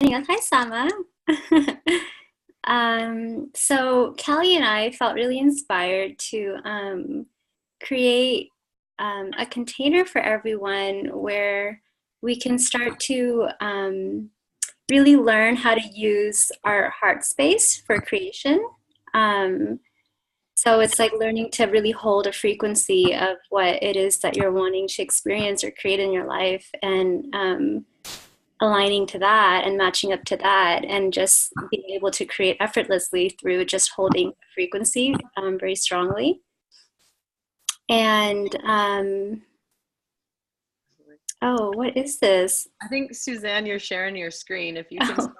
Hi, Sama. So Callie and I felt really inspired to create a container for everyone where we can start to really learn how to use our heart space for creation. Um, so it's like learning to really hold a frequency of what it is that you're wanting to experience or create in your life, and aligning to that and matching up to that, and just being able to create effortlessly through just holding frequency very strongly. And oh, what is this? I think, Suzanne, you're sharing your screen. If you can Oh, stop.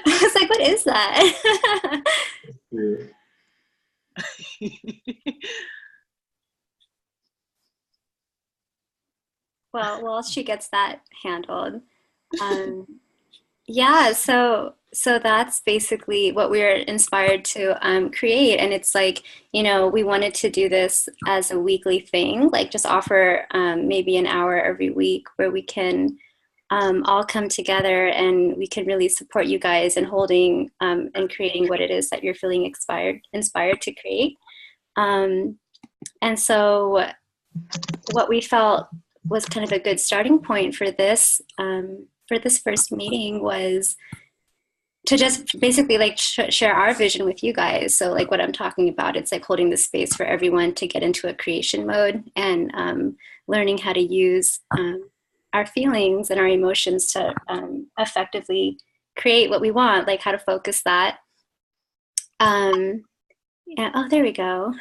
I was like, what is that? Well, while she gets that handled, um, yeah, so that's basically what we are inspired to create, and it's like, we wanted to do this as a weekly thing, like just offer maybe an hour every week where we can all come together and we can really support you guys in holding and creating what it is that you're feeling inspired to create. Um, and so what we felt was kind of a good starting point for this first meeting was to just basically like share our vision with you guys. So like what I'm talking about, it's like holding the space for everyone to get into a creation mode, and learning how to use our feelings and our emotions to effectively create what we want, like how to focus that. Yeah, oh, there we go.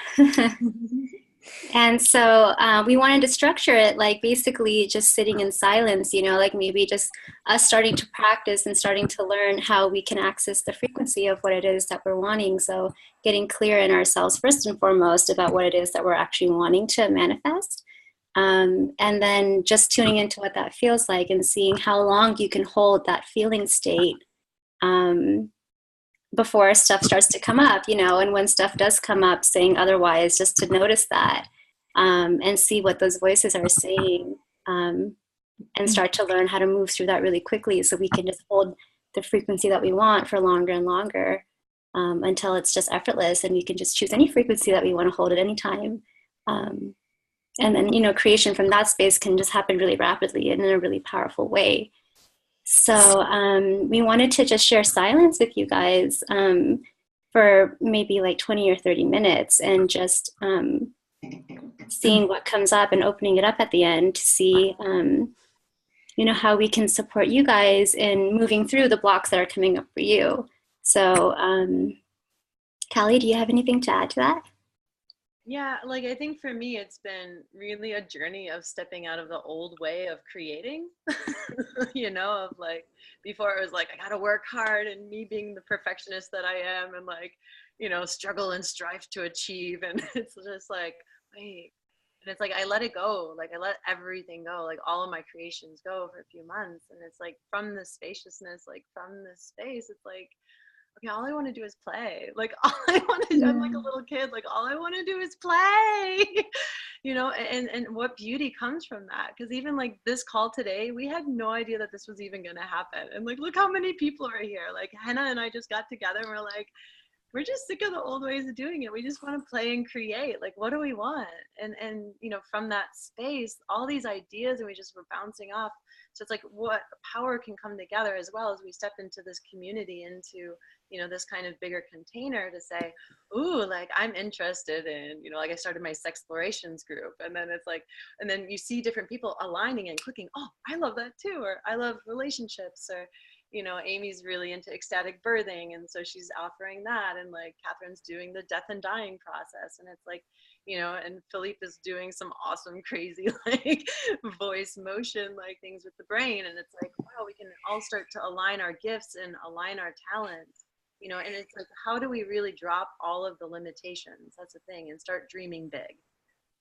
And so we wanted to structure it like basically just sitting in silence, like maybe just us starting to practice and starting to learn how we can access the frequency of what it is that we're wanting. So getting clear in ourselves first and foremost about what it is that we're actually wanting to manifest. And then just tuning into what that feels like and seeing how long you can hold that feeling state um, before stuff starts to come up, and when stuff does come up saying otherwise, just to notice that and see what those voices are saying, um, and start to learn how to move through that really quickly so we can just hold the frequency that we want for longer and longer, until it's just effortless and we can just choose any frequency that we want to hold at any time. Um, and then, creation from that space can just happen really rapidly and in a really powerful way. So we wanted to just share silence with you guys for maybe like 20 or 30 minutes, and just seeing what comes up and opening it up at the end to see, how we can support you guys in moving through the blocks that are coming up for you. So, Callie, do you have anything to add to that? Yeah, like I think for me, it's been really a journey of stepping out of the old way of creating, of like before it was like, I gotta work hard and me being the perfectionist that I am and like, struggle and strive to achieve. And it's just like, wait. And it's like, I let it go. Like I let everything go, like all of my creations go for a few months. And it's like from the spaciousness, like from this space, it's like, okay, all I want to do is play. Like all I want to, I'm like a little kid. Like all I want to do is play, and what beauty comes from that. Because even like this call today, we had no idea that this was even going to happen. And like, look how many people are here. Like Hina and I just got together and we're like, we're just sick of the old ways of doing it. We just want to play and create. Like, what do we want? And from that space, all these ideas, and we just were bouncing off. So it's like what power can come together as well as we step into this community, into this kind of bigger container to say, ooh, like I'm interested in, like I started my sexplorations group, and then it's like, and then you see different people aligning and clicking. Oh, I love that too, or I love relationships, or Amy's really into ecstatic birthing, and so she's offering that, and like Catherine's doing the death and dying process, and it's like, and Philippe is doing some awesome, crazy, like voice motion, like things with the brain, and it's like, wow, we can all start to align our gifts and align our talents, and it's like, how do we really drop all of the limitations? That's the thing, and start dreaming big,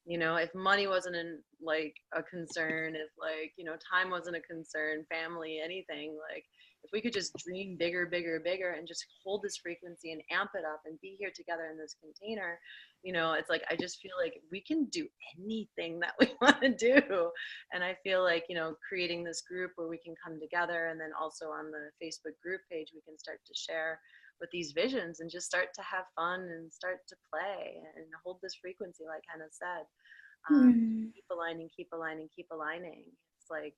You know, if money wasn't like a concern, if like, you know, time wasn't a concern, family, anything, like if we could just dream bigger, bigger, bigger and just hold this frequency and amp it up and be here together in this container, you know, it's like I just feel like we can do anything that we want to do. And I feel like, you know, creating this group where we can come together, and then also on the Facebook group page we can start to share with these visions and just start to have fun and start to play and hold this frequency like Hannah said. Mm. Keep aligning, keep aligning, keep aligning. It's like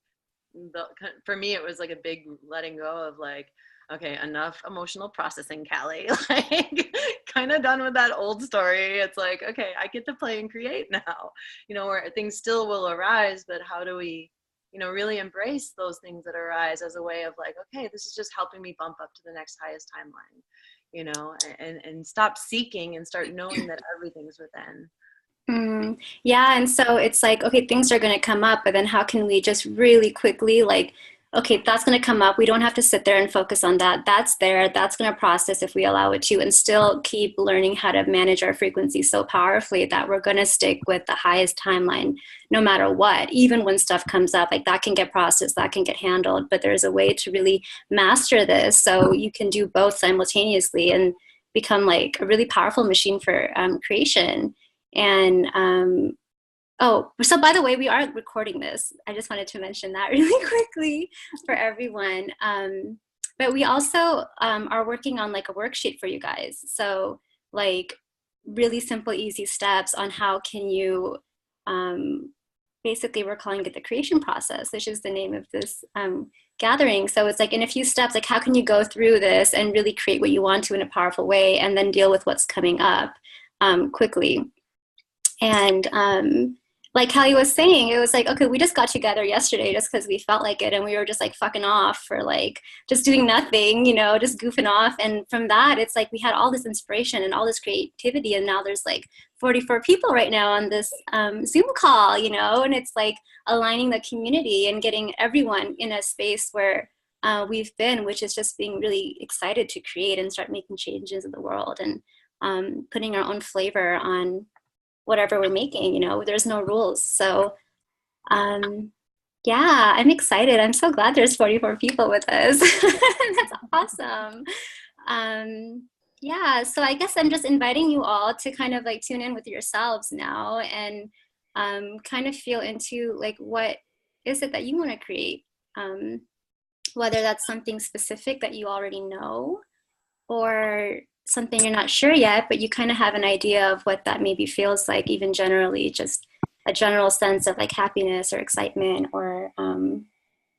for me it was like a big letting go of like, okay, enough emotional processing, Callie. Like kind of done with that old story. It's like, okay, I get to play and create now, you know, where things still will arise, but how do we, you know, really embrace those things that arise as a way of like, okay, this is just helping me bump up to the next highest timeline, you know, and stop seeking and start knowing that everything's within. Mm, yeah, and so it's like, okay, things are going to come up, but then how can we just really quickly, like, okay, that's going to come up. We don't have to sit there and focus on that. That's there. That's going to process if we allow it to, and still keep learning how to manage our frequency so powerfully that we're going to stick with the highest timeline no matter what. Even when stuff comes up, like that can get processed, that can get handled, but there's a way to really master this so you can do both simultaneously and become like a really powerful machine for creation. And oh, so by the way, we are recording this. I just wanted to mention that really quickly for everyone. But we also are working on like a worksheet for you guys. So like really simple, easy steps on how can you, basically we're calling it the creation process, which is the name of this gathering. So it's like in a few steps, like how can you go through this and really create what you want to in a powerful way and then deal with what's coming up quickly. And like Callie was saying, it was like, okay, we just got together yesterday just because we felt like it. And we were just like fucking off for like just doing nothing, you know, just goofing off. And from that, it's like we had all this inspiration and all this creativity. And now there's like 44 people right now on this Zoom call, you know, and it's like aligning the community and getting everyone in a space where we've been, which is just being really excited to create and start making changes in the world and putting our own flavor on whatever we're making, you know, there's no rules. So yeah, I'm excited. I'm so glad there's 44 people with us. That's awesome. Yeah, so I guess I'm just inviting you all to kind of like tune in with yourselves now and kind of feel into like what is it that you want to create, whether that's something specific that you already know or something you're not sure yet, but you kind of have an idea of what that maybe feels like, even generally, just a general sense of like happiness or excitement or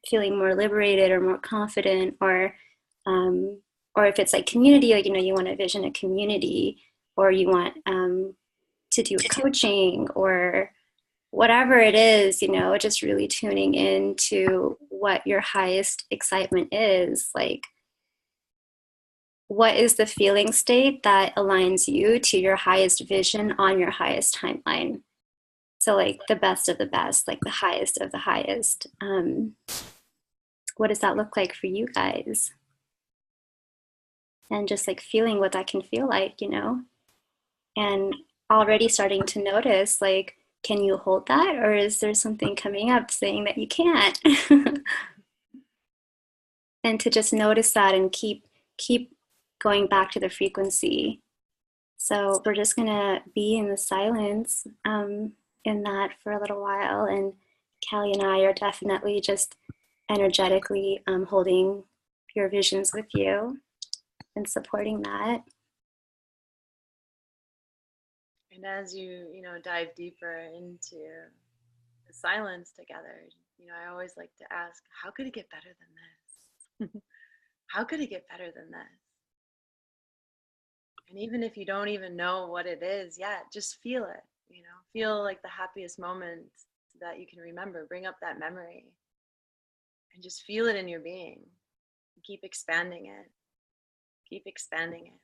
feeling more liberated or more confident or if it's like community, like, you know, you want to vision a community or you want to do coaching or whatever it is, you know, just really tuning into what your highest excitement is, like what is the feeling state that aligns you to your highest vision on your highest timeline? So, like the best of the best, like the highest of the highest. What does that look like for you guys? And just like feeling what that can feel like, you know? And already starting to notice, like, can you hold that? Or is there something coming up saying that you can't? And to just notice that and keep going back to the frequency. So we're just gonna be in the silence in that for a little while. And Callie and I are definitely just energetically holding your visions with you and supporting that. And as you know, dive deeper into the silence together, you know, I always like to ask, how could it get better than this? How could it get better than this? And even if you don't even know what it is yet, just feel it, you know, feel like the happiest moment that you can remember. Bring up that memory and just feel it in your being. Keep expanding it. Keep expanding it.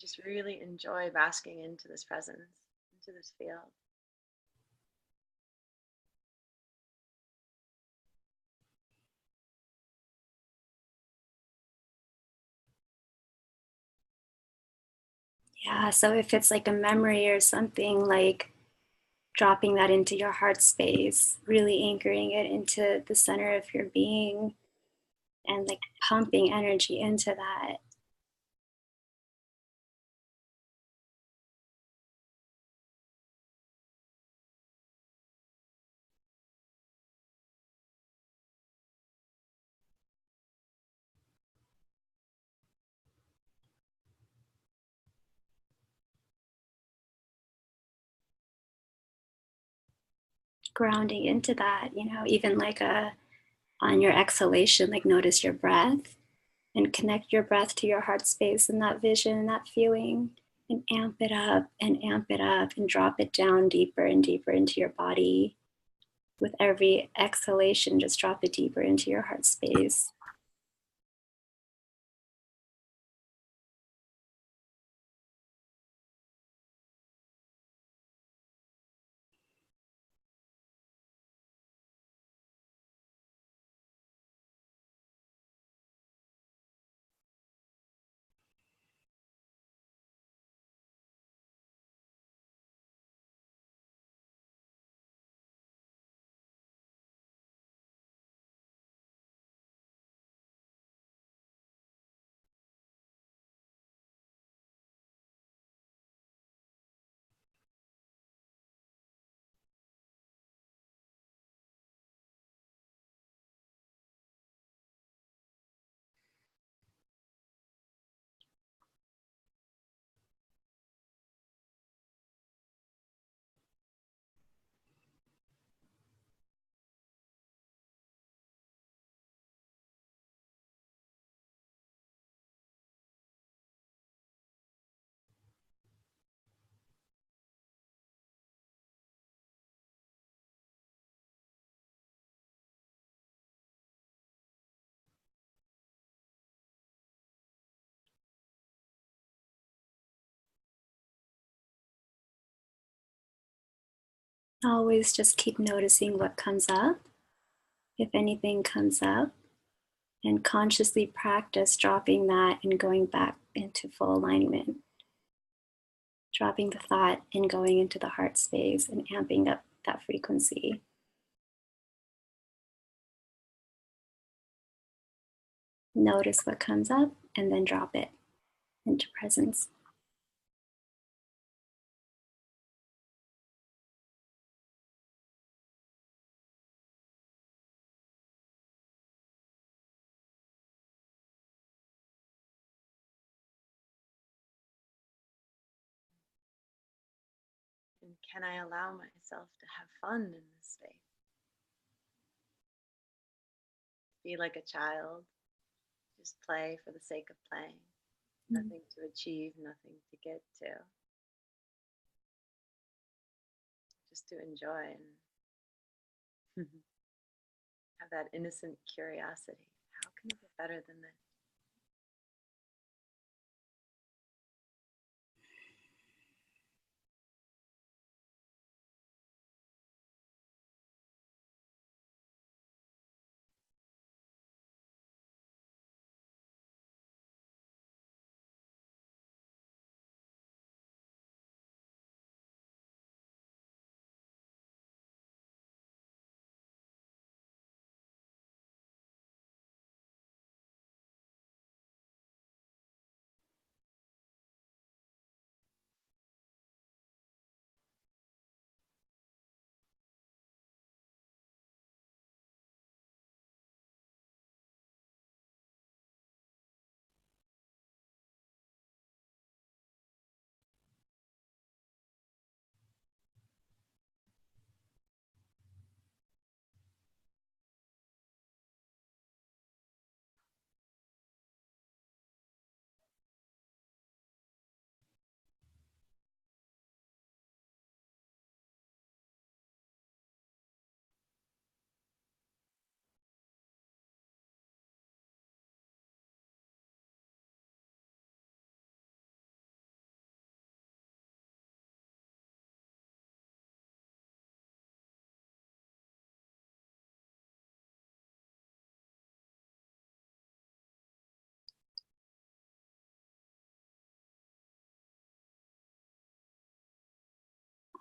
Just really enjoy basking into this presence, into this field. Yeah, so if it's like a memory or something, like dropping that into your heart space, really anchoring it into the center of your being and like pumping energy into that. Grounding into that, even like on your exhalation, like notice your breath and connect your breath to your heart space and that vision and that feeling and amp it up and amp it up and drop it down deeper and deeper into your body. With every exhalation, just drop it deeper into your heart space. Always just keep noticing what comes up, if anything comes up, and consciously practice dropping that and going back into full alignment. Dropping the thought and going into the heart space and amping up that frequency. Notice what comes up and then drop it into presence. And can I allow myself to have fun in this space? Be like a child, just play for the sake of playing. Nothing to achieve, nothing to get to. Just to enjoy and have that innocent curiosity. How can it get better than this?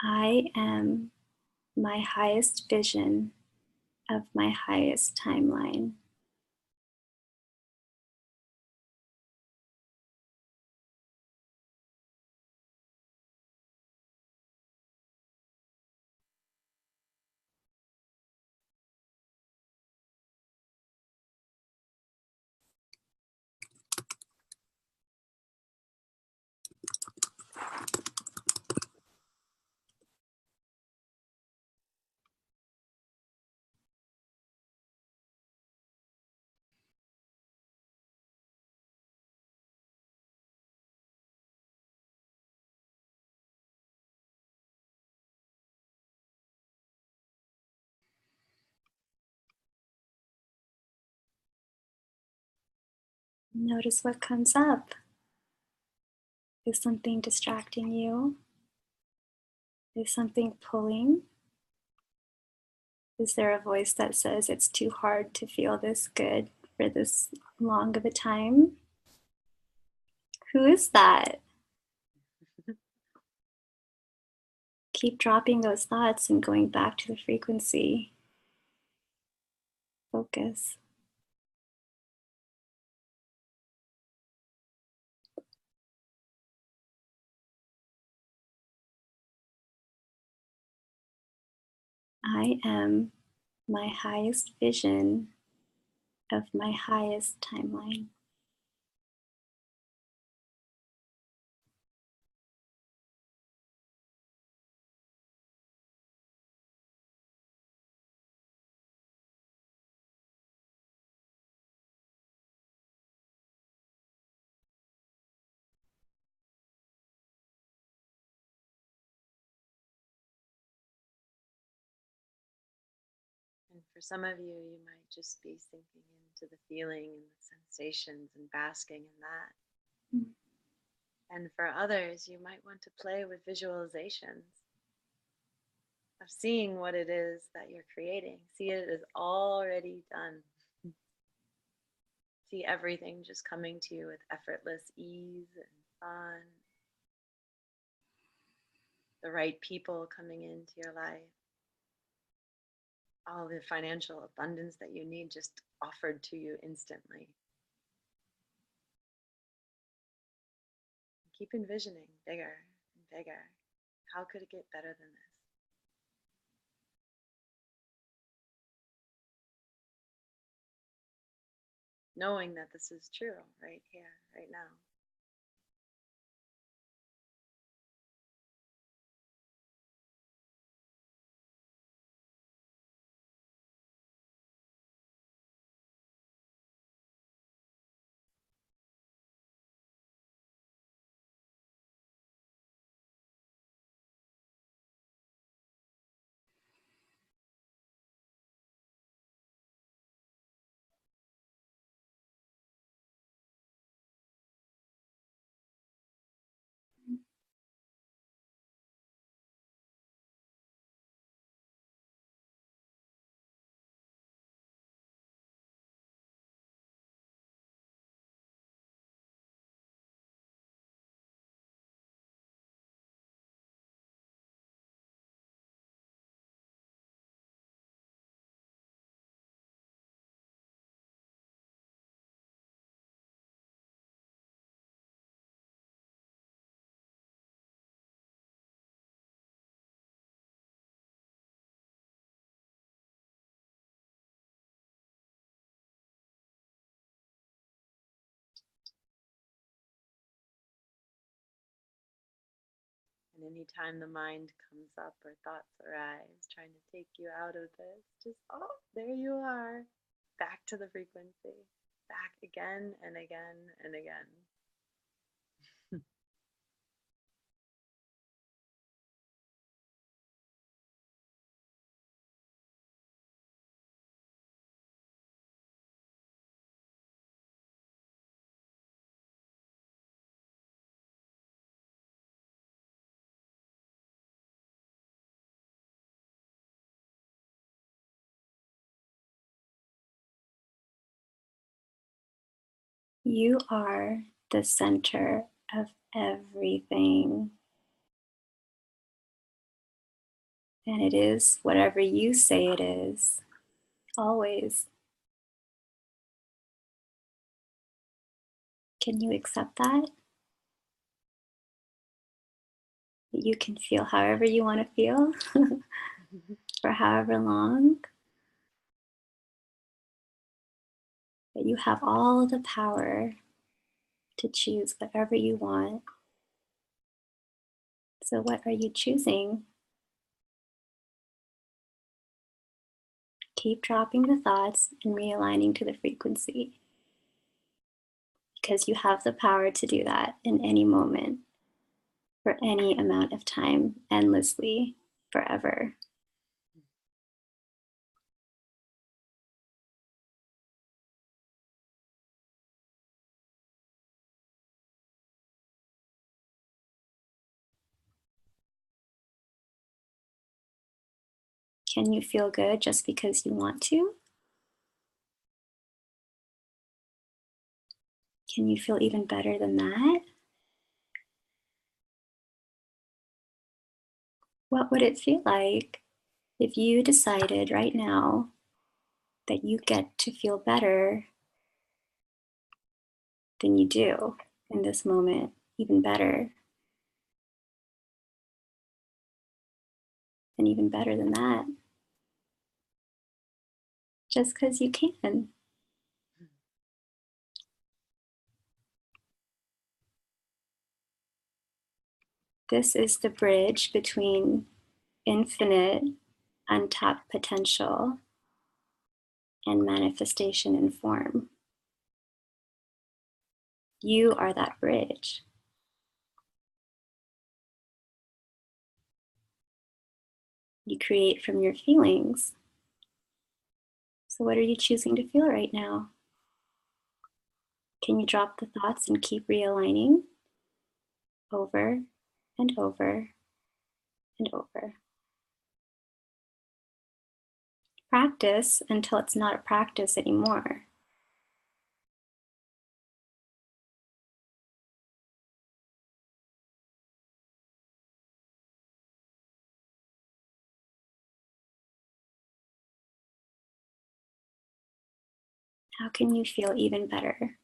I am my highest vision of my highest timeline. Notice what comes up. Is something distracting you? Is something pulling? Is there a voice that says it's too hard to feel this good for this long of a time? Who is that? Keep dropping those thoughts and going back to the frequency. Focus. I am my highest vision of my highest timeline. And for some of you, you might just be sinking into the feeling and the sensations and basking in that. Mm. And for others, you might want to play with visualizations of seeing what it is that you're creating. See it as already done. See everything just coming to you with effortless ease and fun. The right people coming into your life. All the financial abundance that you need just offered to you instantly. Keep envisioning bigger and bigger. How could it get better than this? Knowing that this is true right here, right now. And anytime the mind comes up or thoughts arise trying to take you out of this, just, oh, there you are. Back to the frequency. Back again and again and again. You are the center of everything. And it is whatever you say it is, always. Can you accept that? That you can feel however you want to feel for however long? That you have all the power to choose whatever you want. So, what are you choosing? Keep dropping the thoughts and realigning to the frequency, because you have the power to do that in any moment, for any amount of time, endlessly, forever. Can you feel good just because you want to? Can you feel even better than that? What would it feel like if you decided right now that you get to feel better than you do in this moment, even better, and even better than that, just because you can? This is the bridge between infinite, untapped potential and manifestation in form. You are that bridge. You create from your feelings. So, what are you choosing to feel right now? Can you drop the thoughts and keep realigning over and over and over? Practice until it's not a practice anymore. How can you feel even better?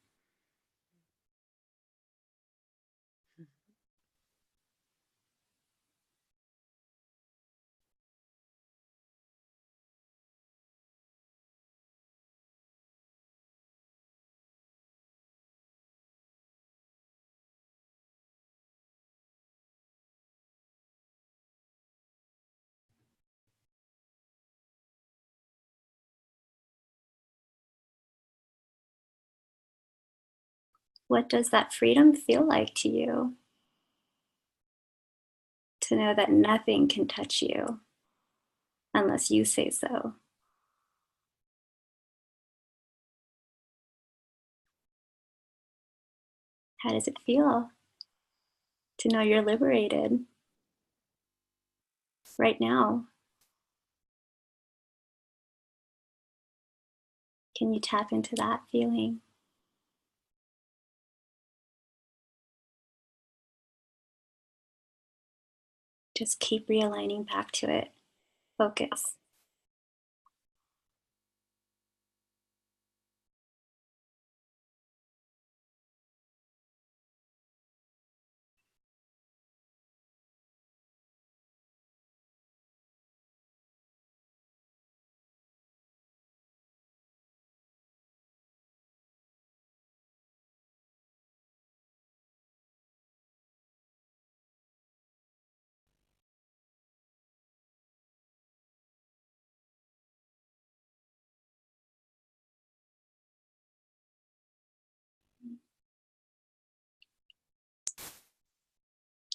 What does that freedom feel like to you? To know that nothing can touch you unless you say so. How does it feel to know you're liberated right now? Can you tap into that feeling? Just keep realigning back to it. Focus.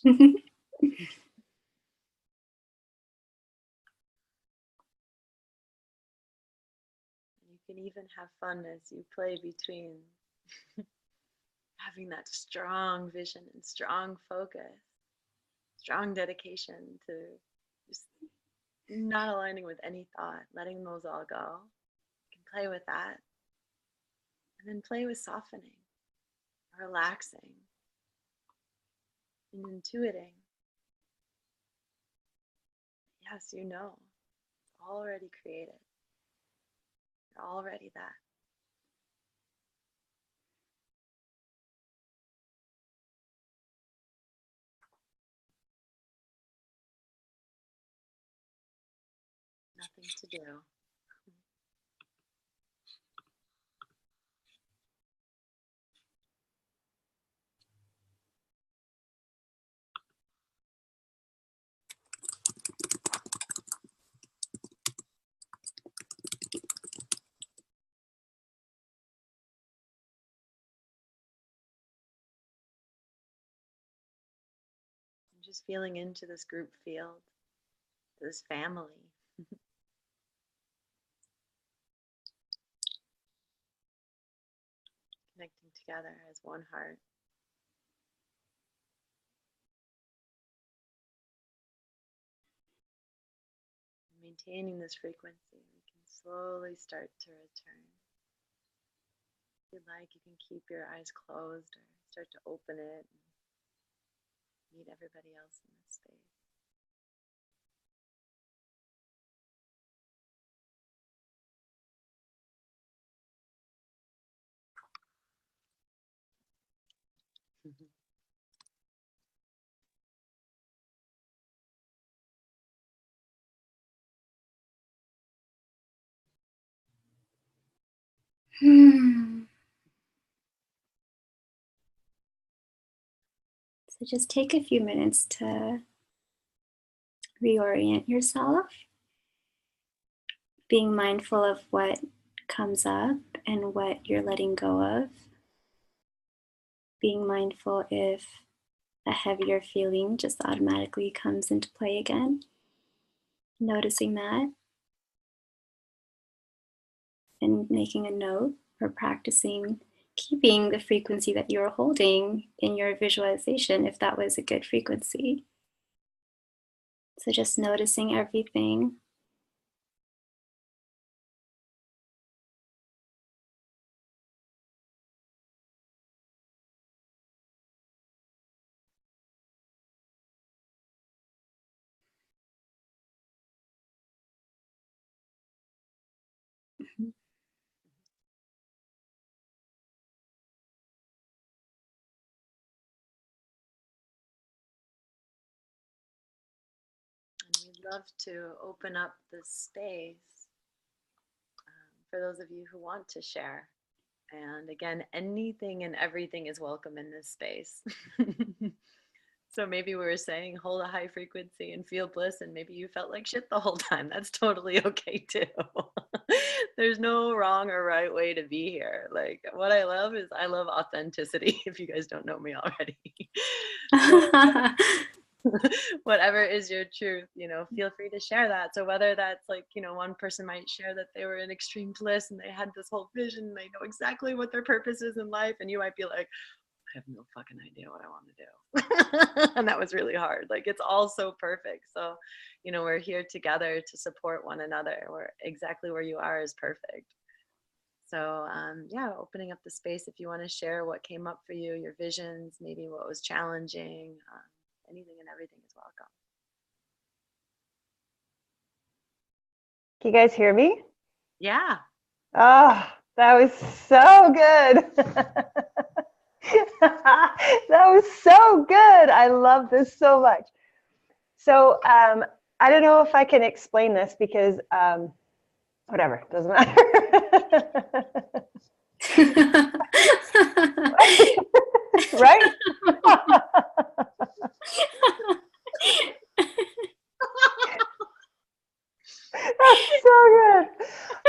You can even have fun as you play between having that strong vision and strong focus, strong dedication to just not aligning with any thought, letting those all go. You can play with that and then play with softening, relaxing, and intuiting. yes, you know, it's already created. You're already that. Nothing to do. I'm just feeling into this group field, this family. Connecting together as one heart. Maintaining this frequency, we can slowly start to return. If you'd like, you can keep your eyes closed or start to open it and meet everybody else in this space. So just take a few minutes to reorient yourself, being mindful of what comes up and what you're letting go of. Being mindful if a heavier feeling just automatically comes into play again. Noticing that and making a note or practicing keeping the frequency that you're holding in your visualization if that was a good frequency. So just noticing everything. And we'd love to open up this space for those of you who want to share. And again, anything and everything is welcome in this space. So maybe we were saying hold a high frequency and feel bliss, and maybe you felt like shit the whole time. That's totally okay too. There's no wrong or right way to be here. Like, what I love is I love authenticity, if you guys don't know me already. Whatever is your truth, feel free to share that. So whether that's like, one person might share that they were in extreme bliss and they had this whole vision, they know exactly what their purpose is in life, and you might be like, I have no fucking idea what I want to do. And that was really hard. Like, it's all so perfect. So, we're here together to support one another. We're exactly where you are is perfect. So, yeah, opening up the space if you want to share what came up for you, your visions, maybe what was challenging, anything and everything is welcome. Can you guys hear me? Yeah. Oh, that was so good. That was so good. I love this so much. So I don't know if I can explain this because whatever, doesn't matter. Right? That's so good.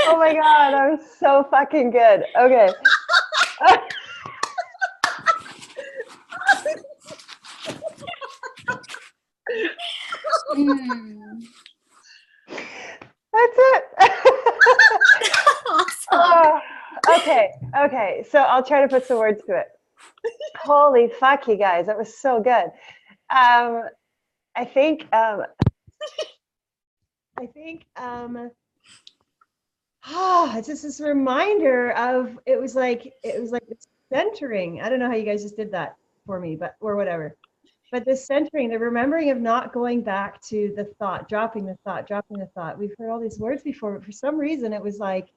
Oh my God, that was so fucking good. Okay. That's it. Awesome. Okay. So I'll try to put some words to it. Holy fuck, you guys, that was so good. I think it's just this reminder of it was like this centering. I don't know how you guys just did that for me, but or whatever. But the centering, the remembering of not going back to the thought, dropping the thought, dropping the thought. We've heard all these words before, but for some reason it was like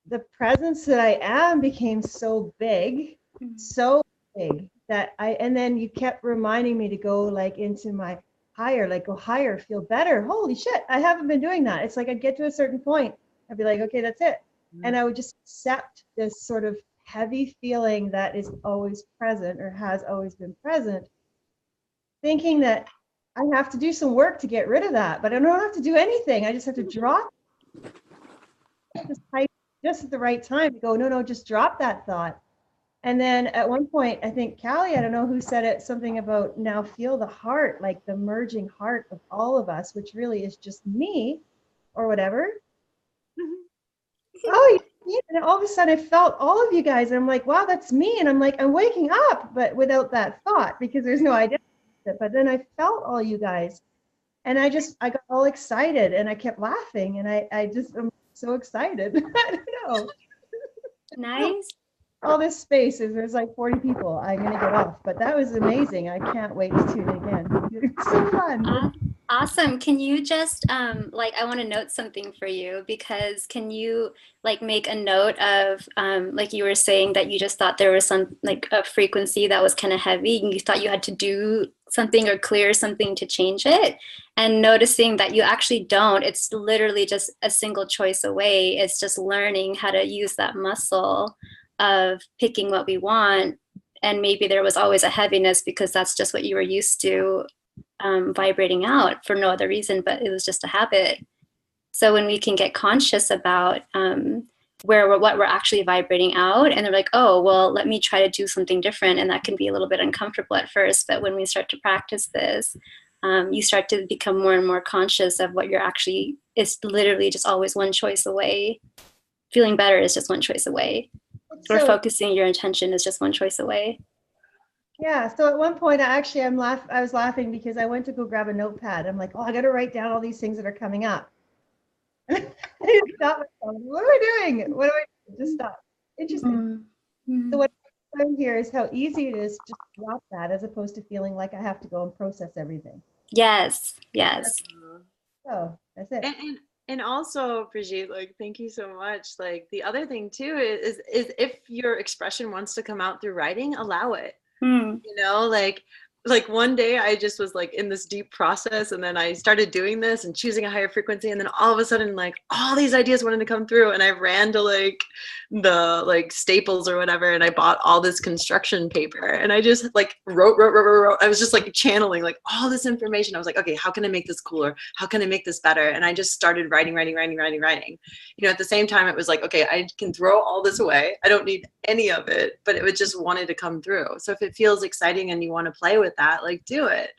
the presence that I am became so big, so big that and then you kept reminding me to go like into my higher, like go higher, feel better. Holy shit, I haven't been doing that. It's like I'd get to a certain point, I'd be like, okay, that's it. And I would just accept this sort of heavy feeling that is always present or has always been present, thinking that I have to do some work to get rid of that, but I don't have to do anything. I just have to drop this type just at the right time to go, no, just drop that thought. And then at one point, I think Callie, I don't know who said it, something about now feel the heart, like the merging heart of all of us, which really is just me or whatever. Oh, and all of a sudden I felt all of you guys. And I'm like, wow, that's me. And I'm like, I'm waking up, but without that thought, because there's no identity. But then I felt all you guys. And I got all excited and I kept laughing. And I'm so excited. I don't know. Nice. All this space, there's like 40 people. I'm going to get off. But that was amazing. I can't wait to tune in again. It's so fun. Awesome. Can you just like, I want to note something for you, because can you like make a note of like you were saying that you just thought there was some like a frequency that was kind of heavy and you thought you had to do something or clear something to change it, and noticing that you actually don't. It's literally just a single choice away. It's just learning how to use that muscle of picking what we want. And maybe there was always a heaviness because that's just what you were used to vibrating out for no other reason, but it was just a habit. So when we can get conscious about what we're actually vibrating out, and they're like, oh, well, let me try to do something different. And that can be a little bit uncomfortable at first. But when we start to practice this, you start to become more and more conscious of what you're actually, it's literally just always one choice away. Feeling better is just one choice away. Or focusing your intention is just one choice away. Yeah. So at one point, I was laughing because I went to go grab a notepad. I'm like, oh, I got to write down all these things that are coming up. I just stopped myself. What am I doing? What do I do? Just stop. Interesting. So what I'm here is how easy it is to just drop that, as opposed to feeling like I have to go and process everything. Yes. So that's it. And also, Brigitte, like, thank you so much. Like, the other thing too is if your expression wants to come out through writing, allow it. You know, like one day I just was like in this deep process, and then I started doing this and choosing a higher frequency, and then all of a sudden like all these ideas wanted to come through, and I ran to like the like Staples or whatever, and I bought all this construction paper, and I just like wrote. I was just like channeling like all this information. I was like, okay, how can I make this cooler? How can I make this better? And I just started writing. You know, at the same time it was like, okay, I can throw all this away. I don't need any of it, but it just wanted to come through. So if it feels exciting and you want to play with that, like do it,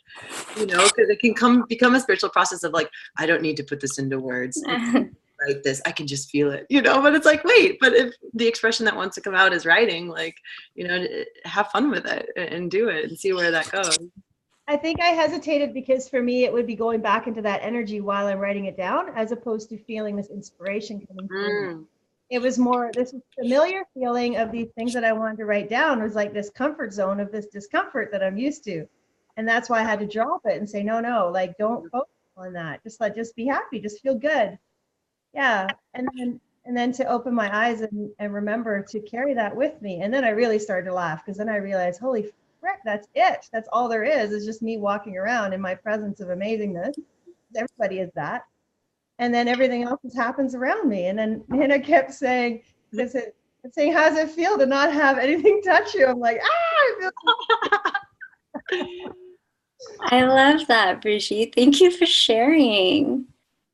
you know, because it can become a spiritual process of like, I don't need to put this into words. Write this, I can just feel it, you know. But it's like, wait, but if the expression that wants to come out is writing, like, you know, have fun with it and do it and see where that goes. I think I hesitated because for me it would be going back into that energy while I'm writing it down, as opposed to feeling this inspiration coming through. It was more this familiar feeling of these things that I wanted to write down. It was like this comfort zone of this discomfort that I'm used to. And that's why I had to drop it and say, no, like don't focus on that. Just be happy, just feel good. Yeah. And then to open my eyes and remember to carry that with me. And then I really started to laugh, because then I realized, holy frick, that's it. That's all there is just me walking around in my presence of amazingness. Everybody is that. And then everything else just happens around me. And then Hina kept saying, how does it feel to not have anything touch you? I'm like, I feel I love that, Brigitte. Thank you for sharing.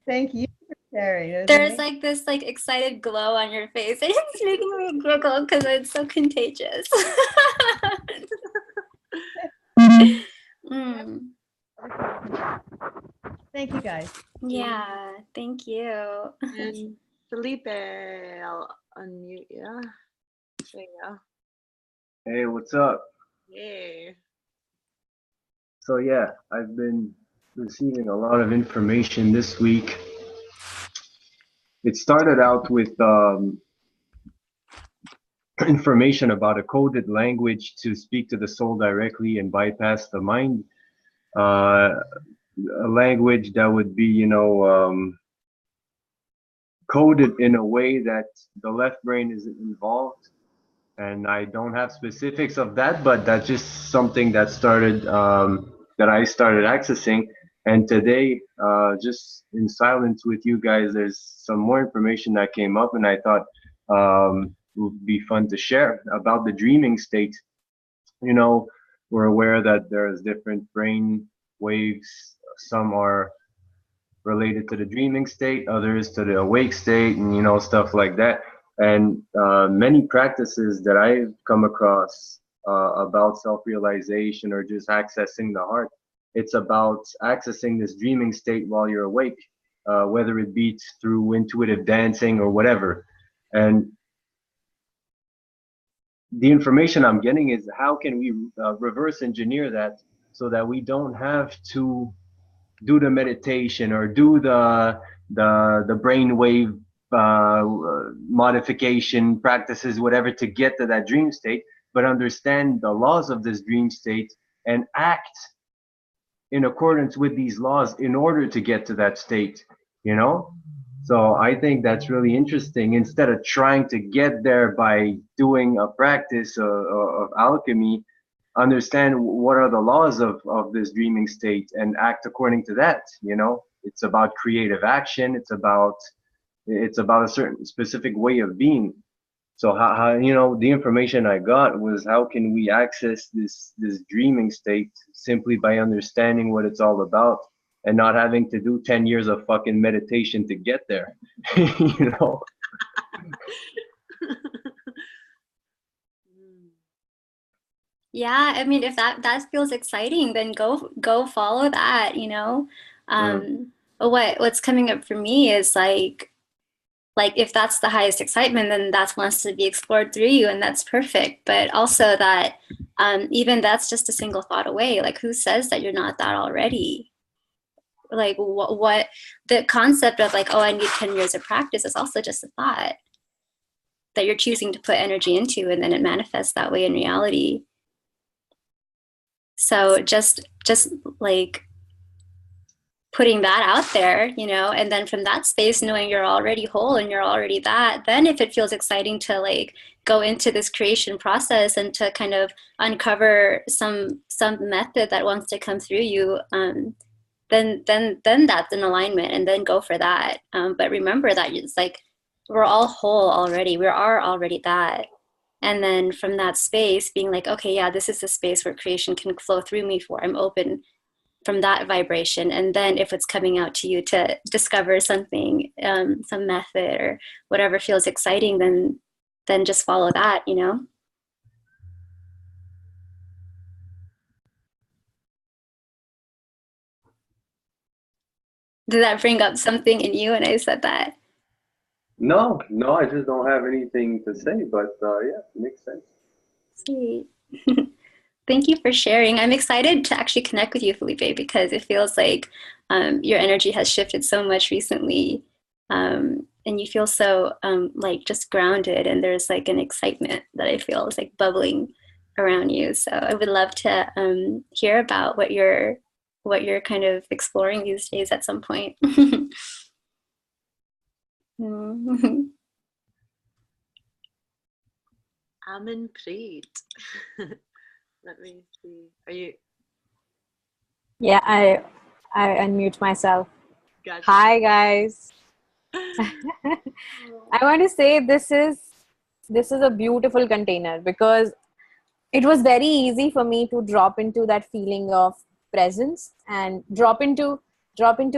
Thank you for sharing. There's like this like excited glow on your face. It's making me giggle because it's so contagious. Thank you guys. Yeah, thank you. And Felipe, I'll unmute you. There you go. Hey, what's up? Yay. So yeah, I've been receiving a lot of information this week. It started out with information about a coded language to speak to the soul directly and bypass the mind. A language that would be, coded in a way that the left brain isn't involved. And I don't have specifics of that, but that's just something that started, that I started accessing. And today, just in silence with you guys, there's some more information that came up, and I thought it would be fun to share about the dreaming state. You know, we're aware that there's different brain waves. Some are related to the dreaming state, others to the awake state, and stuff like that. And many practices that I've come across about self-realization or just accessing the heart, it's about accessing this dreaming state while you're awake, whether it be through intuitive dancing or whatever. And the information I'm getting is how can we reverse engineer that so that we don't have to do the meditation or do the brainwave modification practices, whatever, to get to that dream state, but understand the laws of this dream state and act in accordance with these laws in order to get to that state, So I think that's really interesting. Instead of trying to get there by doing a practice of alchemy, understand what are the laws of this dreaming state and act according to that. It's about creative action. It's about a certain specific way of being. So how the information I got was how can we access this dreaming state simply by understanding what it's all about and not having to do 10 years of fucking meditation to get there. Yeah, I mean, if that feels exciting, then go follow that, What's coming up for me is like if that's the highest excitement, then that wants to be explored through you, and that's perfect. But also that even that's just a single thought away. Like, who says that you're not that already? Like, what the concept of like, oh, I need 10 years of practice is also just a thought that you're choosing to put energy into, and then it manifests that way in reality. So just like putting that out there, and then from that space, knowing you're already whole and you're already that, then if it feels exciting to like go into this creation process and to kind of uncover some method that wants to come through you, then that's in alignment, and then go for that. But remember that it's like we're all whole already. We are already that. And then from that space being like, okay, yeah, this is the space where creation can flow through me for. I'm open from that vibration. And then if it's coming out to you to discover something, some method or whatever feels exciting, then just follow that, Did that bring up something in you when I said that? No, I just don't have anything to say, but yeah, it makes sense. Sweet. Thank you for sharing. I'm excited to actually connect with you, Felipe, because it feels like your energy has shifted so much recently, and you feel so like just grounded, and there's like an excitement that I feel is like bubbling around you. So I would love to hear about what you're kind of exploring these days at some point. I'm intrigued. Let me see. Are you? Yeah, I unmute myself. Gotcha. Hi, guys. I want to say this is a beautiful container because it was very easy for me to drop into that feeling of presence and drop into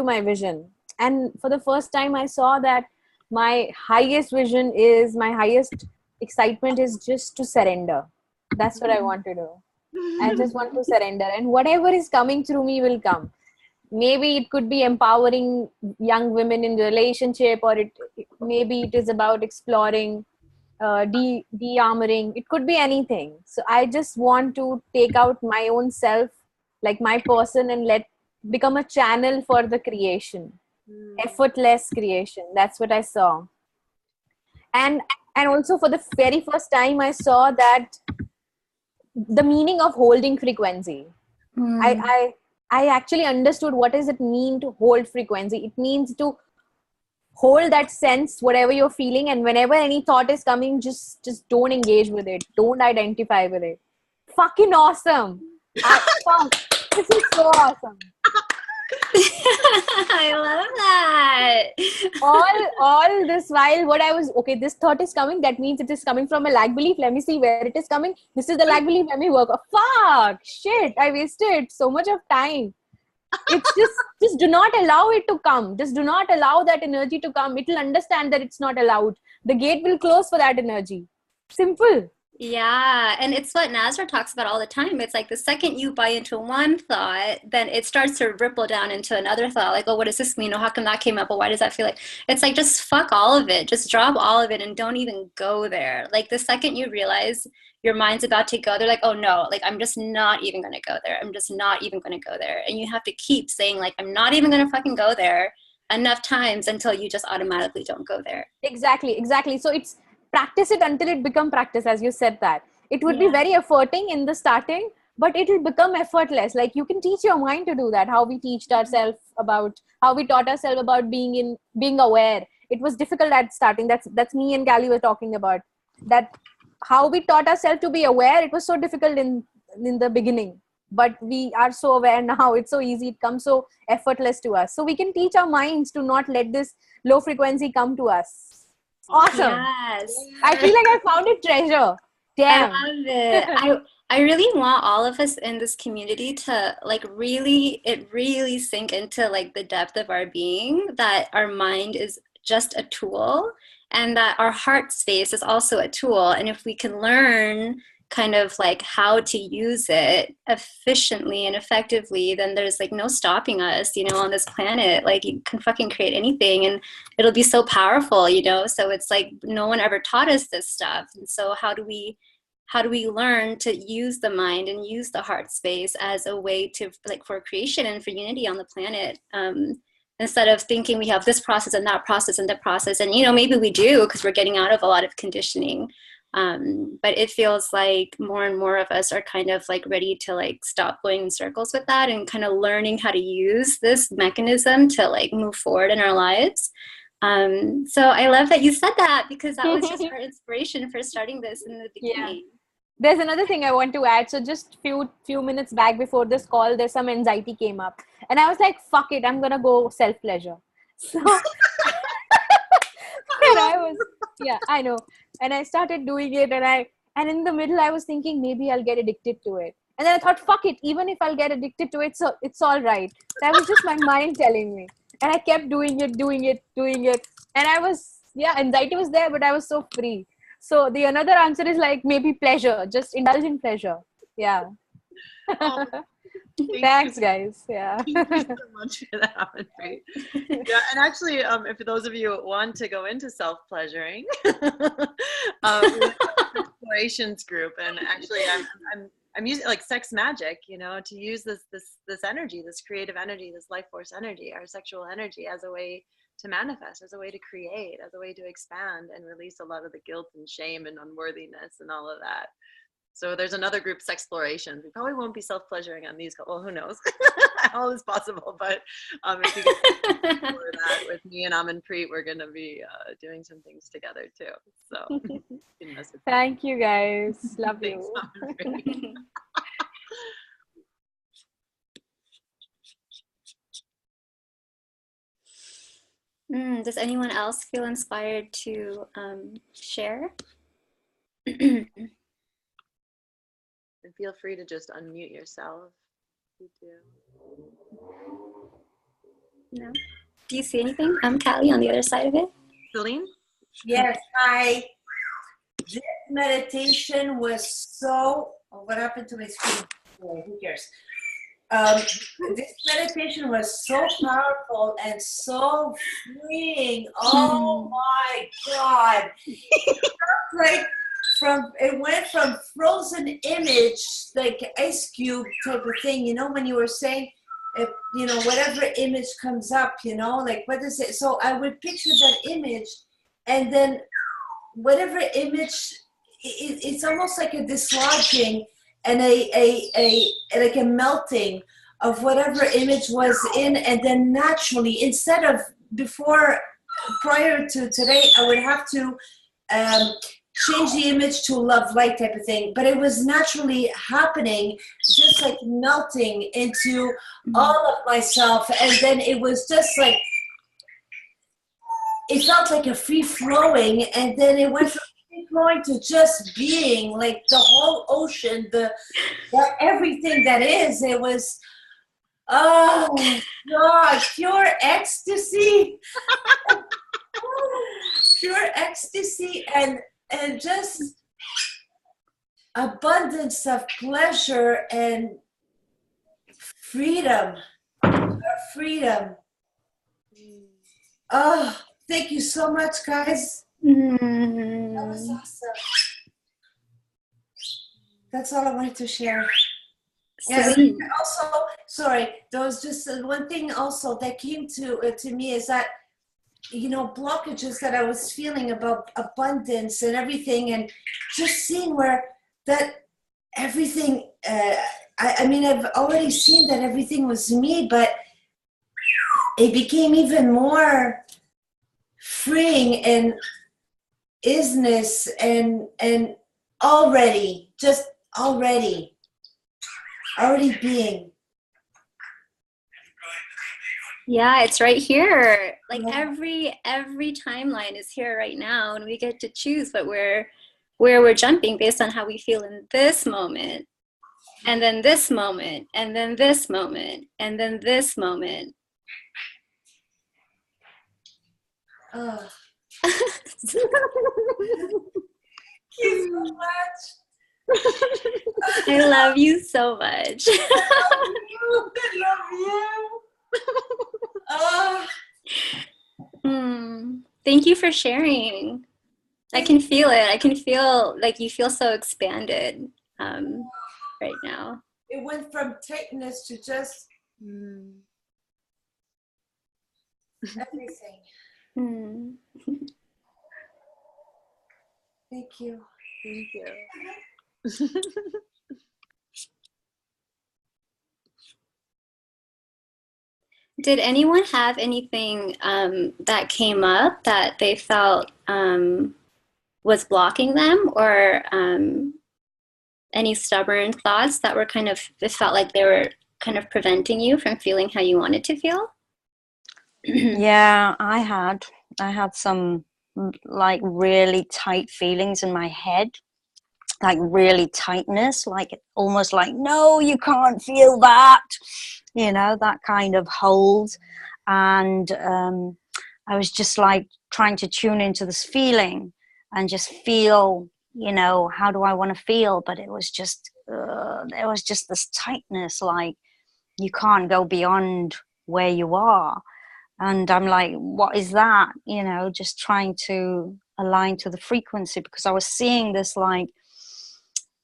my vision. And for the first time, I saw that my highest vision is, my highest excitement is just to surrender. That's what I want to do. I just want to surrender, and whatever is coming through me will come. Maybe it could be empowering young women in relationship, or maybe it is about exploring de-armoring. It could be anything. So I just want to take out my own self, like my person, and become a channel for the creation. Effortless creation. That's what I saw. And And also for the very first time, I saw that the meaning of holding frequency. I actually understood what does it mean to hold frequency. It means to hold that sense, whatever you're feeling, and whenever any thought is coming, just don't engage with it. Don't identify with it. Fucking awesome. Fuck. This is so awesome. I love that. All this while, what I was, okay, this thought is coming, that means it is coming from a lag belief. Let me see where it is coming. This is the lag belief. Let me work. Oh, fuck, shit, I wasted so much of time. It's just do not allow it to come. Just do not allow that energy to come. It will understand that it's not allowed. The gate will close for that energy. Simple. Yeah, and it's what Nazar talks about all the time. It's like the second you buy into one thought, then it starts to ripple down into another thought. Like, oh, what does this mean? Oh, how come that came up? Well, why does that feel like? It's like, just fuck all of it. Just drop all of it and don't even go there. Like, the second you realize your mind's about to go there, like, oh no, like, I'm just not even going to go there. I'm just not even going to go there. And you have to keep saying, like, I'm not even going to fucking go there enough times until you just automatically don't go there. Exactly. So it's practice it until it become practice, as you said that. It would be very efforting in the starting, but it will become effortless. Like, you can teach your mind to do that. How we taught ourselves about being aware. It was difficult at starting. That's me and Callie were talking about. That how we taught ourselves to be aware, it was so difficult in the beginning. But we are so aware now. It's so easy. It comes so effortless to us. So we can teach our minds to not let this low frequency come to us. Awesome. Yes. I feel like I found a treasure. Damn. I love it. I really want all of us in this community to like really sink into like the depth of our being, that our mind is just a tool and that our heart space is also a tool. And if we can learn kind of like how to use it efficiently and effectively, then there's like no stopping us, you know, on this planet. Like, you can fucking create anything and it'll be so powerful, you know. So it's like no one ever taught us this stuff. And so how do we learn to use the mind and use the heart space as a way to like for creation and for unity on the planet, instead of thinking we have this process and that process and that process. And, you know, maybe we do because we're getting out of a lot of conditioning. But it feels like more and more of us are kind of like ready to like stop going in circles with that and kind of learning how to use this mechanism to like move forward in our lives. So I love that you said that, because that was just our inspiration for starting this in the beginning. Yeah. There's another thing I want to add. So just few minutes back before this call, there's some anxiety came up and I was like, fuck it, I'm gonna go self-pleasure. So I know. And I started doing it and in the middle I was thinking maybe I'll get addicted to it. And then I thought, fuck it, even if I'll get addicted to it, so it's all right. That was just my mind telling me. And I kept doing it. And I was, anxiety was there, but I was so free. So the another answer is like maybe pleasure, just indulge in pleasure. Yeah. Oh, Thanks, guys. Yeah. Thank you so much for that one. Right? Yeah, and actually, if those of you want to go into self-pleasuring, explorations group, and actually, I'm using like sex magic, you know, to use this energy, this creative energy, this life force energy, our sexual energy, as a way to manifest, as a way to create, as a way to expand and release a lot of the guilt and shame and unworthiness and all of that. So there's another group, Sexplorations. We probably won't be self-pleasuring on these. Well, who knows? All is possible. But if you get for that with me and Amin Preet, we're going to be doing some things together too. So thank you, guys. Love you. Does anyone else feel inspired to share? And feel free to just unmute yourself. You do. No. Do you see anything? I'm Callie on the other side of it. Celine? Yes, this meditation was so, what happened to my screen? Oh, who cares? This meditation was so powerful and so freeing. Oh my God. It went from frozen image, like ice cube type of thing, you know, when you were saying, you know, whatever image comes up, you know, like what is it? So I would picture that image and then whatever image, it's almost like a dislodging and like a melting of whatever image was in, and then naturally, instead of prior to today, I would have to change the image to love light type of thing, but it was naturally happening, just like melting into all of myself, and then it was just like, it felt like a free flowing, and then it went from free flowing to just being like the whole ocean, the everything that is. It was, oh God, pure ecstasy, pure ecstasy, and just abundance of pleasure and freedom, freedom. Oh, thank you so much, guys. That was awesome. That's all I wanted to share. Yes. Also, sorry, there was just one thing also that came to me, is that, you know, blockages that I was feeling about abundance and everything, and just seeing where that everything, I mean, I've already seen that everything was me, but it became even more freeing and isness, and already being. Yeah, it's right here. Like every timeline is here right now, and we get to choose where we're jumping based on how we feel in this moment, and then this moment, and then this moment, and then this moment. Oh. Thank you so much. I love you so much. I love you. Oh. Thank you for sharing. I can feel it. I can feel like you feel so expanded right now. It went from tightness to just everything. Thank you. Thank you. Did anyone have anything that came up that they felt was blocking them, or any stubborn thoughts that were it felt like they were kind of preventing you from feeling how you wanted to feel? Yeah, I had some like really tight feelings in my head, like really tightness, like almost like, no, you can't feel that, you know, that kind of hold. And I was just like trying to tune into this feeling and just feel, you know, how do I want to feel? But it was just there was just this tightness, like you can't go beyond where you are. And I'm like, what is that? You know, just trying to align to the frequency, because I was seeing this like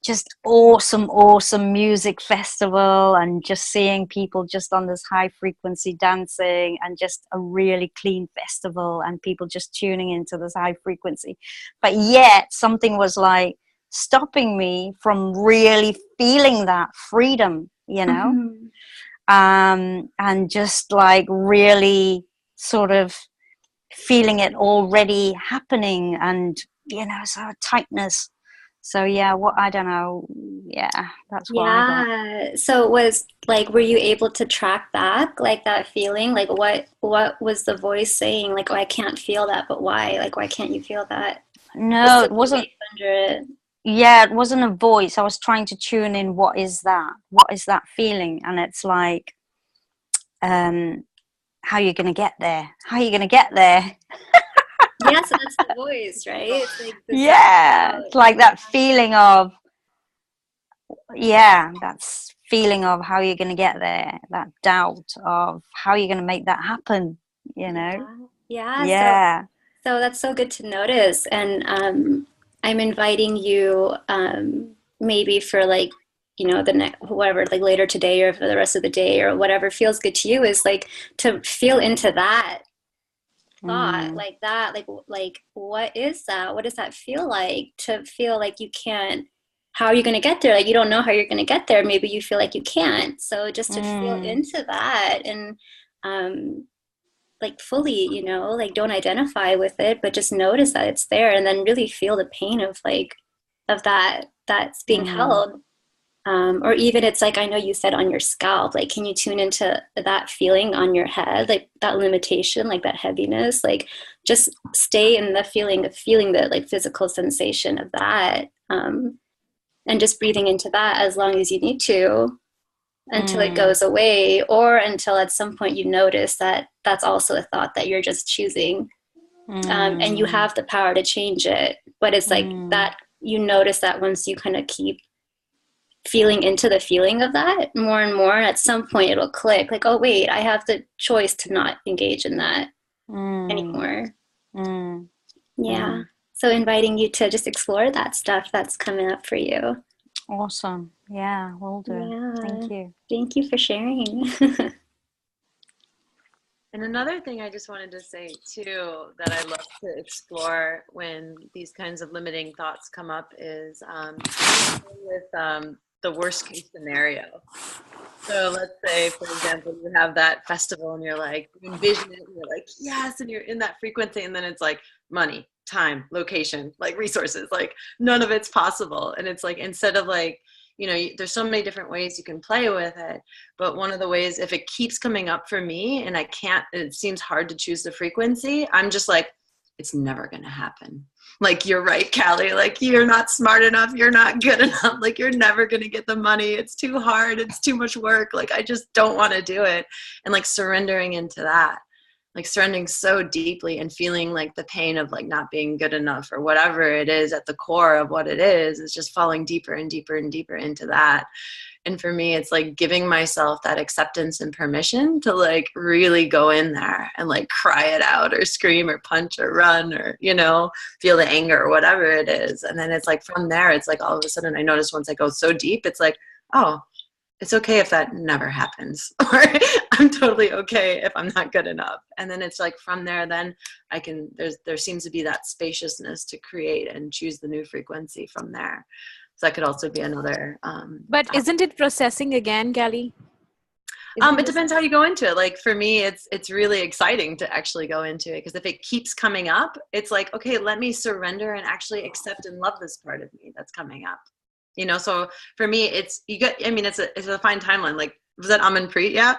just awesome music festival, and just seeing people just on this high frequency dancing, and just a really clean festival, and people just tuning into this high frequency. But yet something was like stopping me from really feeling that freedom, you know. And just like really sort of feeling it already happening, and you know, so tightness. So yeah, I don't know, yeah, that's what I got. So it was like, were you able to track back like that feeling? Like what was the voice saying? Like, oh, I can't feel that, but why? Like, why can't you feel that? No, it wasn't. Yeah, it wasn't a voice. I was trying to tune in, what is that feeling? And it's like, how are you going to get there? Yeah, so that's the voice, right? It's like yeah, it's like that feeling of, yeah, that's feeling of how you're going to get there, that doubt of how you're going to make that happen, you know. Yeah. So that's so good to notice. And I'm inviting you maybe for like, you know, the next, whoever, like later today or for the rest of the day or whatever feels good to you, is like to feel into that thought like that, like what is that? What does that feel like, to feel like you can't? How are you going to get there? Like, you don't know how you're going to get there. Maybe you feel like you can't. So just to feel into that, and like fully, you know, like don't identify with it, but just notice that it's there, and then really feel the pain of like of that's being held. Or even it's like, I know you said on your scalp, like, can you tune into that feeling on your head, like that limitation, like that heaviness, like just stay in the feeling of feeling the like physical sensation of that, and just breathing into that as long as you need to until it goes away, or until at some point you notice that that's also a thought that you're just choosing, and you have the power to change it. But it's like that, you notice that once you kind of keep feeling into the feeling of that more and more, at some point it'll click, like, oh wait, I have the choice to not engage in that anymore. Yeah. So inviting you to just explore that stuff that's coming up for you. Awesome. Yeah, will do. Yeah. Thank you. Thank you for sharing. And another thing I just wanted to say too, that I love to explore when these kinds of limiting thoughts come up, is with the worst case scenario. So let's say, for example, you have that festival and you're like, you envision it and you're like, yes, and you're in that frequency, and then it's like money, time, location, like resources, like none of it's possible. And it's like, instead of like, you know, there's so many different ways you can play with it. But one of the ways, if it keeps coming up for me and I can't, it seems hard to choose the frequency, I'm just like, it's never going to happen. Like, you're right, Callie, like, you're not smart enough. You're not good enough. Like, you're never going to get the money. It's too hard. It's too much work. Like, I just don't want to do it. And like surrendering into that, like surrendering so deeply and feeling like the pain of like not being good enough or whatever it is at the core of what it is just falling deeper and deeper and deeper into that. And for me, it's like giving myself that acceptance and permission to like really go in there and like cry it out or scream or punch or run or, you know, feel the anger or whatever it is. And then it's like from there, it's like all of a sudden I notice once I go so deep, it's like, oh, it's okay if that never happens, or I'm totally okay if I'm not good enough. And then it's like from there, then I can, there seems to be that spaciousness to create and choose the new frequency from there. So that could also be another. But isn't it processing again, Callie? It depends how you go into it. Like for me, it's really exciting to actually go into it, because if it keeps coming up, it's like, okay, let me surrender and actually accept and love this part of me that's coming up. You know, so for me, it's, you get, I mean, it's a fine timeline. Like, was that Amanpreet? Yeah.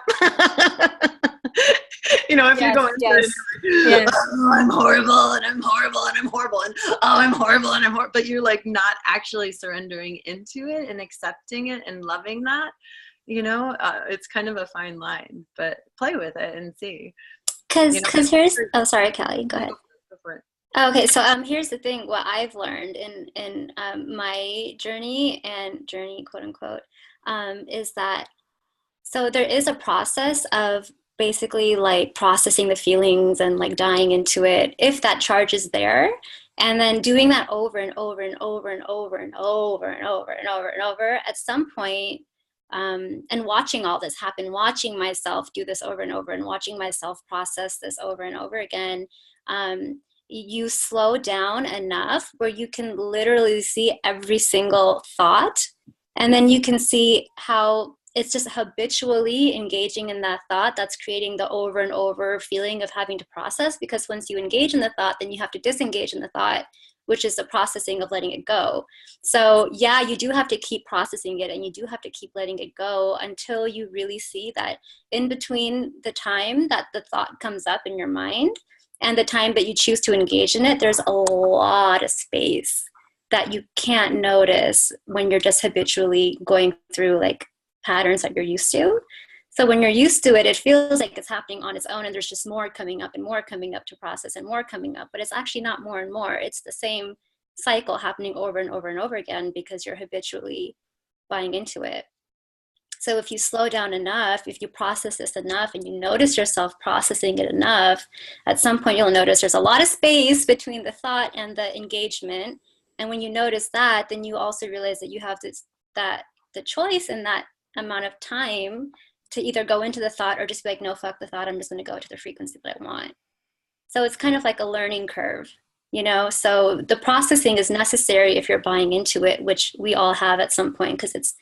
You know, if you go into it, oh, I'm horrible and I'm horrible and I'm horrible and oh, I'm horrible and I'm horrible. But you're like not actually surrendering into it and accepting it and loving that, you know, it's kind of a fine line, but play with it and see. Because here's, oh, sorry, Callie, go ahead. Go for it. Okay, so here's the thing. What I've learned in my journey quote unquote, is that, so there is a process of basically like processing the feelings and like dying into it, if that charge is there, and then doing that over and over and over and over and over and over and over and over at some point, and watching all this happen, watching myself do this over and over and watching myself process this over and over again, you slow down enough where you can literally see every single thought, and then you can see how it's just habitually engaging in that thought that's creating the over and over feeling of having to process. Because once you engage in the thought, then you have to disengage in the thought, which is the processing of letting it go. So yeah, you do have to keep processing it, and you do have to keep letting it go until you really see that in between the time that the thought comes up in your mind and the time that you choose to engage in it, there's a lot of space that you can't notice when you're just habitually going through like patterns that you're used to. So when you're used to it, it feels like it's happening on its own, and there's just more coming up and more coming up to process and more coming up, but it's actually not more and more. It's the same cycle happening over and over and over again because you're habitually buying into it. So if you slow down enough, if you process this enough and you notice yourself processing it enough, at some point you'll notice there's a lot of space between the thought and the engagement. And when you notice that, then you also realize that you have the choice in that amount of time to either go into the thought or just be like, no, fuck the thought, I'm just going to go to the frequency that I want. So it's kind of like a learning curve, you know? So the processing is necessary if you're buying into it, which we all have at some point, because it's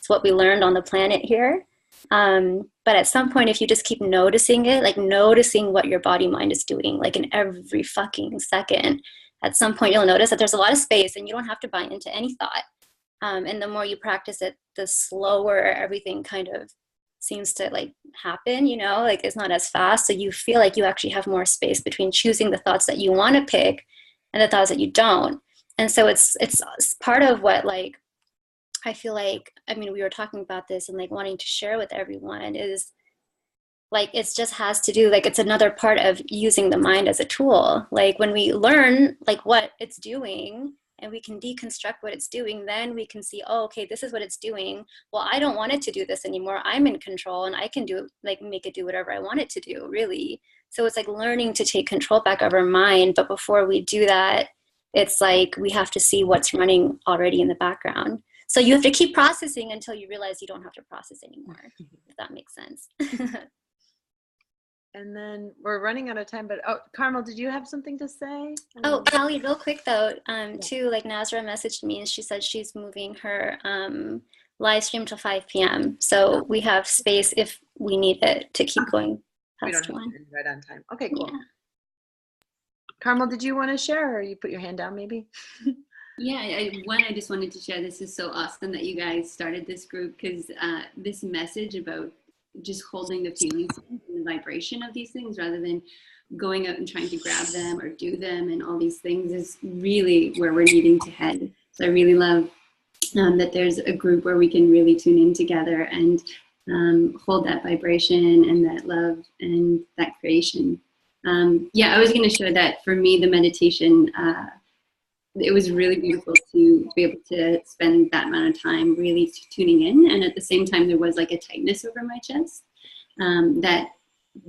what we learned on the planet here. But at some point, if you just keep noticing it, like noticing what your body mind is doing, like in every fucking second, at some point you'll notice that there's a lot of space and you don't have to buy into any thought. And the more you practice it, the slower everything kind of seems to like happen, you know, like it's not as fast. So you feel like you actually have more space between choosing the thoughts that you want to pick and the thoughts that you don't. And so it's part of what, like, I feel like, I mean, we were talking about this and like wanting to share with everyone is like, it just has to do, like, it's another part of using the mind as a tool. Like when we learn like what it's doing and we can deconstruct what it's doing, then we can see, oh, okay, this is what it's doing. Well, I don't want it to do this anymore. I'm in control and I can do, like, make it do whatever I want it to do, really. So it's like learning to take control back of our mind. But before we do that, it's like we have to see what's running already in the background. So you have to keep processing until you realize you don't have to process anymore, if that makes sense. And then we're running out of time, but Carmel, did you have something to say? Oh, Callie, real quick though, too, like Nazra messaged me and she said she's moving her live stream to 5 p.m. So we have space if we need it to keep going past one. Right on time. Okay, cool. Yeah. Carmel, did you want to share, or you put your hand down maybe? Yeah, I just wanted to share, this is so awesome that you guys started this group, because this message about just holding the feelings and the vibration of these things rather than going out and trying to grab them or do them and all these things is really where we're needing to head. So I really love that there's a group where we can really tune in together and hold that vibration and that love and that creation. Yeah, I was going to share that for me, the meditation, it was really beautiful to be able to spend that amount of time really tuning in. And at the same time, there was like a tightness over my chest that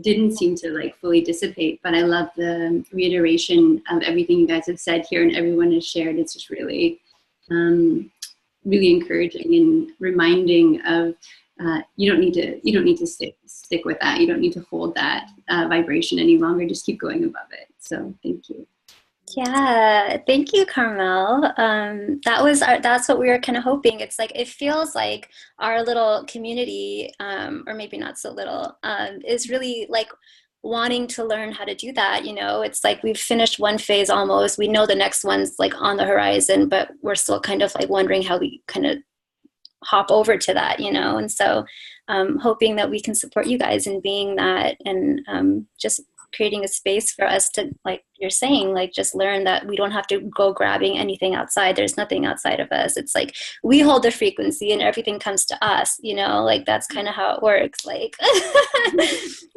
didn't seem to like fully dissipate. But I love the reiteration of everything you guys have said here and everyone has shared. It's just really, really encouraging and reminding of you don't need to stick with that. You don't need to hold that vibration any longer. Just keep going above it. So thank you. Yeah, thank you, Carmel. That's what we were kind of hoping. It's like, it feels like our little community, or maybe not so little, is really like wanting to learn how to do that. You know, it's like we've finished one phase almost. We know the next one's like on the horizon, but we're still kind of like wondering how we kind of hop over to that, you know? And so hoping that we can support you guys in being that, and just creating a space for us to, like you're saying, like just learn that we don't have to go grabbing anything outside. There's nothing outside of us. It's like we hold the frequency and everything comes to us, you know, like that's kind of how it works. Like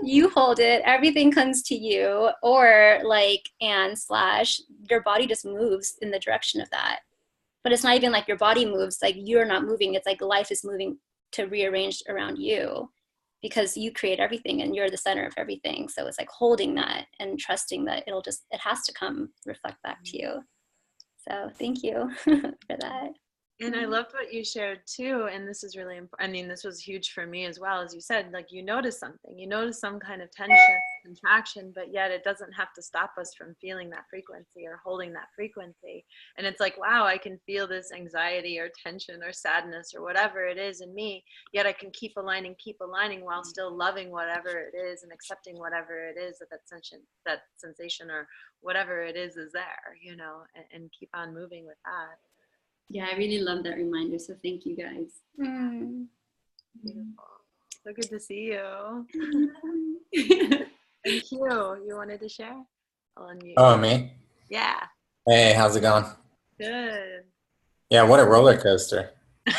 you hold it, everything comes to you, or like, and slash your body just moves in the direction of that. But it's not even like your body moves, like you're not moving. It's like life is moving to rearrange around you, because you create everything and you're the center of everything. So it's like holding that and trusting that it has to come reflect back to you. So thank you for that. And I loved what you shared too. And this is really important. I mean, this was huge for me as well. As you said, like you notice something, you notice some kind of tension, contraction, but yet it doesn't have to stop us from feeling that frequency or holding that frequency. And it's like, wow, I can feel this anxiety or tension or sadness or whatever it is in me, yet I can keep aligning while still loving whatever it is and accepting whatever it is that sensation or whatever it is there, you know, and keep on moving with that. Yeah, I really love that reminder. So thank you guys. Beautiful. So good to see you. Thank you. You wanted to share? I'll unmute. Oh, me? Yeah. Hey, how's it going? Good. Yeah, what a roller coaster.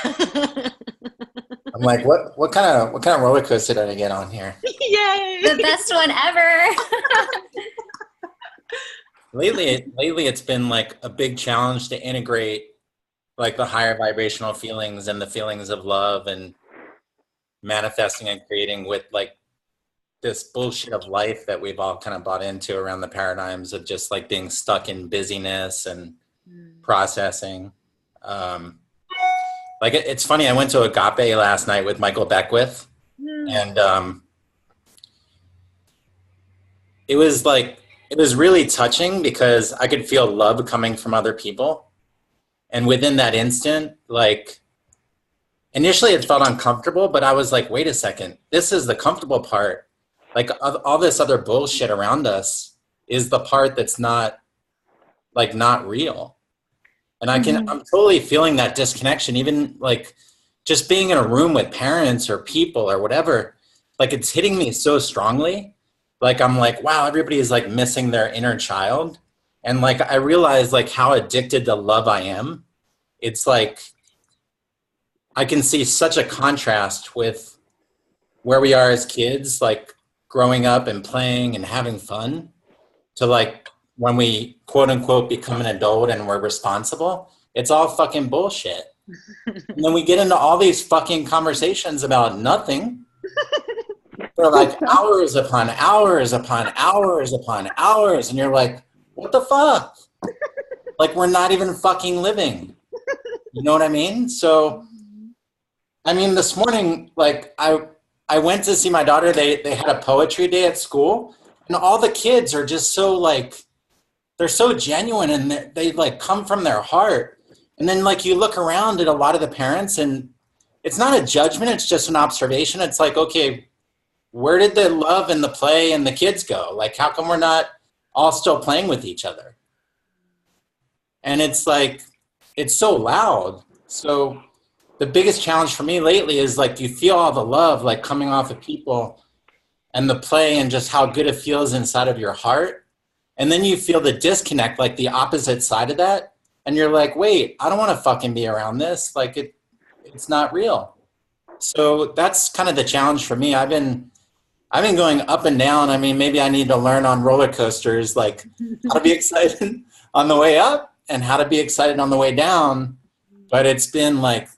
I'm like, what kind of roller coaster did I get on here? Yay! The best one ever. Lately it's been like a big challenge to integrate like the higher vibrational feelings and the feelings of love and manifesting and creating with like this bullshit of life that we've all kind of bought into around the paradigms of just like being stuck in busyness and processing. Like it's funny, I went to Agape last night with Michael Beckwith, and it was like it was really touching because I could feel love coming from other people. And within that instant, like, initially it felt uncomfortable, but I was like, wait a second, this is the comfortable part. Like all this other bullshit around us is the part that's not real. And I'm totally feeling that disconnection, even like just being in a room with parents or people or whatever, like it's hitting me so strongly. Like, I'm like, wow, everybody is like missing their inner child. And like, I realize like how addicted to love I am. It's like, I can see such a contrast with where we are as kids, like growing up and playing and having fun, to like when we quote unquote become an adult and we're responsible. It's all fucking bullshit. And then we get into all these fucking conversations about nothing for like hours upon hours upon hours upon hours. And you're like, what the fuck? Like, we're not even fucking living. You know what I mean? So, I mean, this morning, like I went to see my daughter. They had a poetry day at school, and all the kids are just so like, they're so genuine, and they like come from their heart. And then like you look around at a lot of the parents, and it's not a judgment, it's just an observation. It's like, okay, where did the love and the play and the kids go? Like, how come we're not all still playing with each other? And it's like, it's so loud. So the biggest challenge for me lately is like, you feel all the love like coming off of people and the play and just how good it feels inside of your heart. And then you feel the disconnect, like the opposite side of that. And you're like, wait, I don't want to fucking be around this. Like it's not real. So that's kind of the challenge for me. I've been going up and down. I mean, maybe I need to learn on roller coasters, like how to be excited on the way up and how to be excited on the way down. But it's been like,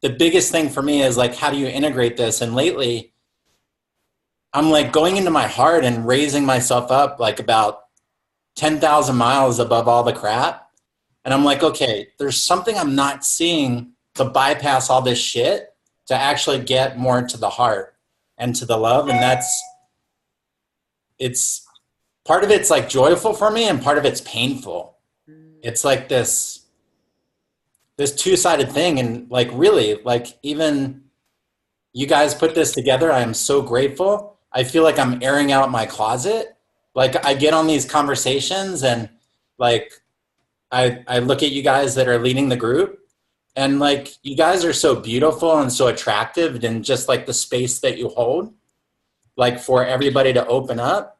the biggest thing for me is like, how do you integrate this? And lately I'm like going into my heart and raising myself up like about 10,000 miles above all the crap. And I'm like, okay, there's something I'm not seeing to bypass all this shit to actually get more into the heart and to the love. And it's part of it's like joyful for me and part of it's painful. It's like this two-sided thing. And like, really, like, even you guys put this together, I am so grateful. I feel like I'm airing out my closet. Like, I get on these conversations and like, I look at you guys that are leading the group, and like, you guys are so beautiful and so attractive, and just like the space that you hold, like for everybody to open up.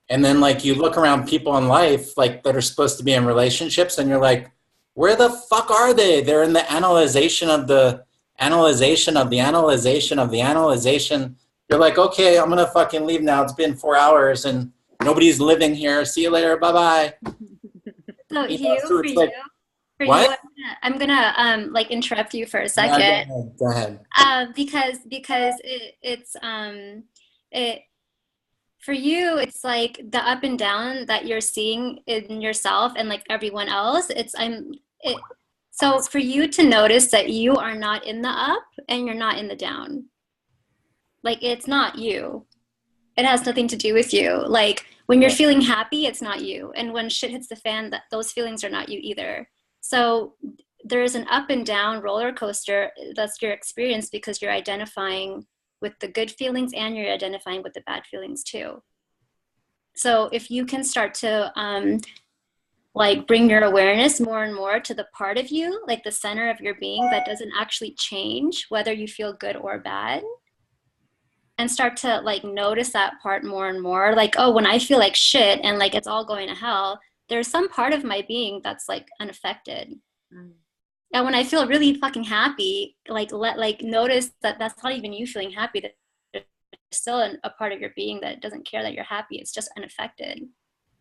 And then like, you look around people in life, like that are supposed to be in relationships, and you're like, where the fuck are they? They're in the analyzation of the analyzation of the analyzation of the analyzation. You're like, okay, I'm gonna fucking leave now. It's been 4 hours and nobody's living here. See you later. Bye-bye. So You know, for it's you, like, for what? you, I'm gonna like interrupt you for a second. Yeah, go ahead. Because it for you, it's like the up and down that you're seeing in yourself and like everyone else. So for you to notice that you are not in the up and you're not in the down, like, it's not you. It has nothing to do with you. Like, when you're feeling happy, it's not you. And when shit hits the fan, those feelings are not you either. So there's an up and down roller coaster. That's your experience because you're identifying with the good feelings and you're identifying with the bad feelings too. So if you can start to like bring your awareness more and more to the part of you, like the center of your being that doesn't actually change whether you feel good or bad, and start to like notice that part more and more, like, oh, when I feel like shit and like it's all going to hell, there's some part of my being that's like unaffected. And when I feel really fucking happy, like notice that that's not even you feeling happy, that there's still a part of your being that doesn't care that you're happy. It's just unaffected.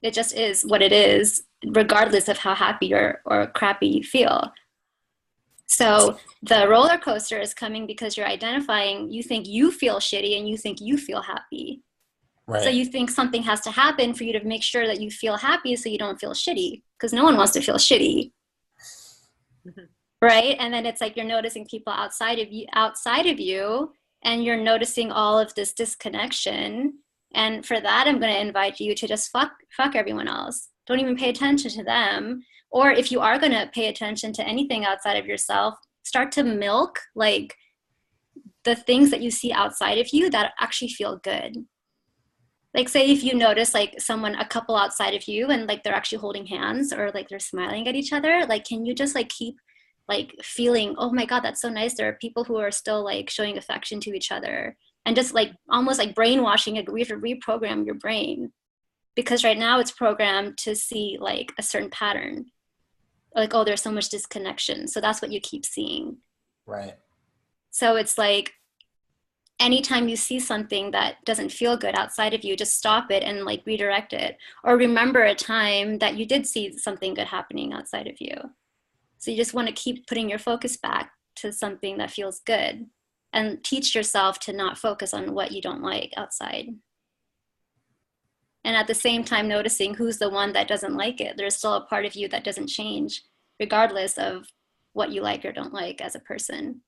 It just is what it is, regardless of how happy or crappy you feel. So the roller coaster is coming because you're identifying, you think you feel shitty and you think you feel happy. Right. So you think something has to happen for you to make sure that you feel happy so you don't feel shitty, because no one wants to feel shitty. Right? And then it's like you're noticing people outside of you, and you're noticing all of this disconnection, And for that, I'm going to invite you to just fuck everyone else. Don't even pay attention to them. Or if you are going to pay attention to anything outside of yourself, start to milk like the things that you see outside of you that actually feel good. Like say if you notice like someone, a couple outside of you, and like they're actually holding hands or like they're smiling at each other, like can you just like keep like feeling, oh my God, that's so nice. There are people who are still like showing affection to each other, and just like almost like brainwashing it. We have to reprogram your brain, because right now it's programmed to see like a certain pattern. Like, oh, there's so much disconnection. So that's what you keep seeing. Right. So it's like, anytime you see something that doesn't feel good outside of you, just stop it and like redirect it. Or remember a time that you did see something good happening outside of you. So you just want to keep putting your focus back to something that feels good, and teach yourself to not focus on what you don't like outside. And at the same time, noticing who's the one that doesn't like it. There's still a part of you that doesn't change, regardless of what you like or don't like as a person.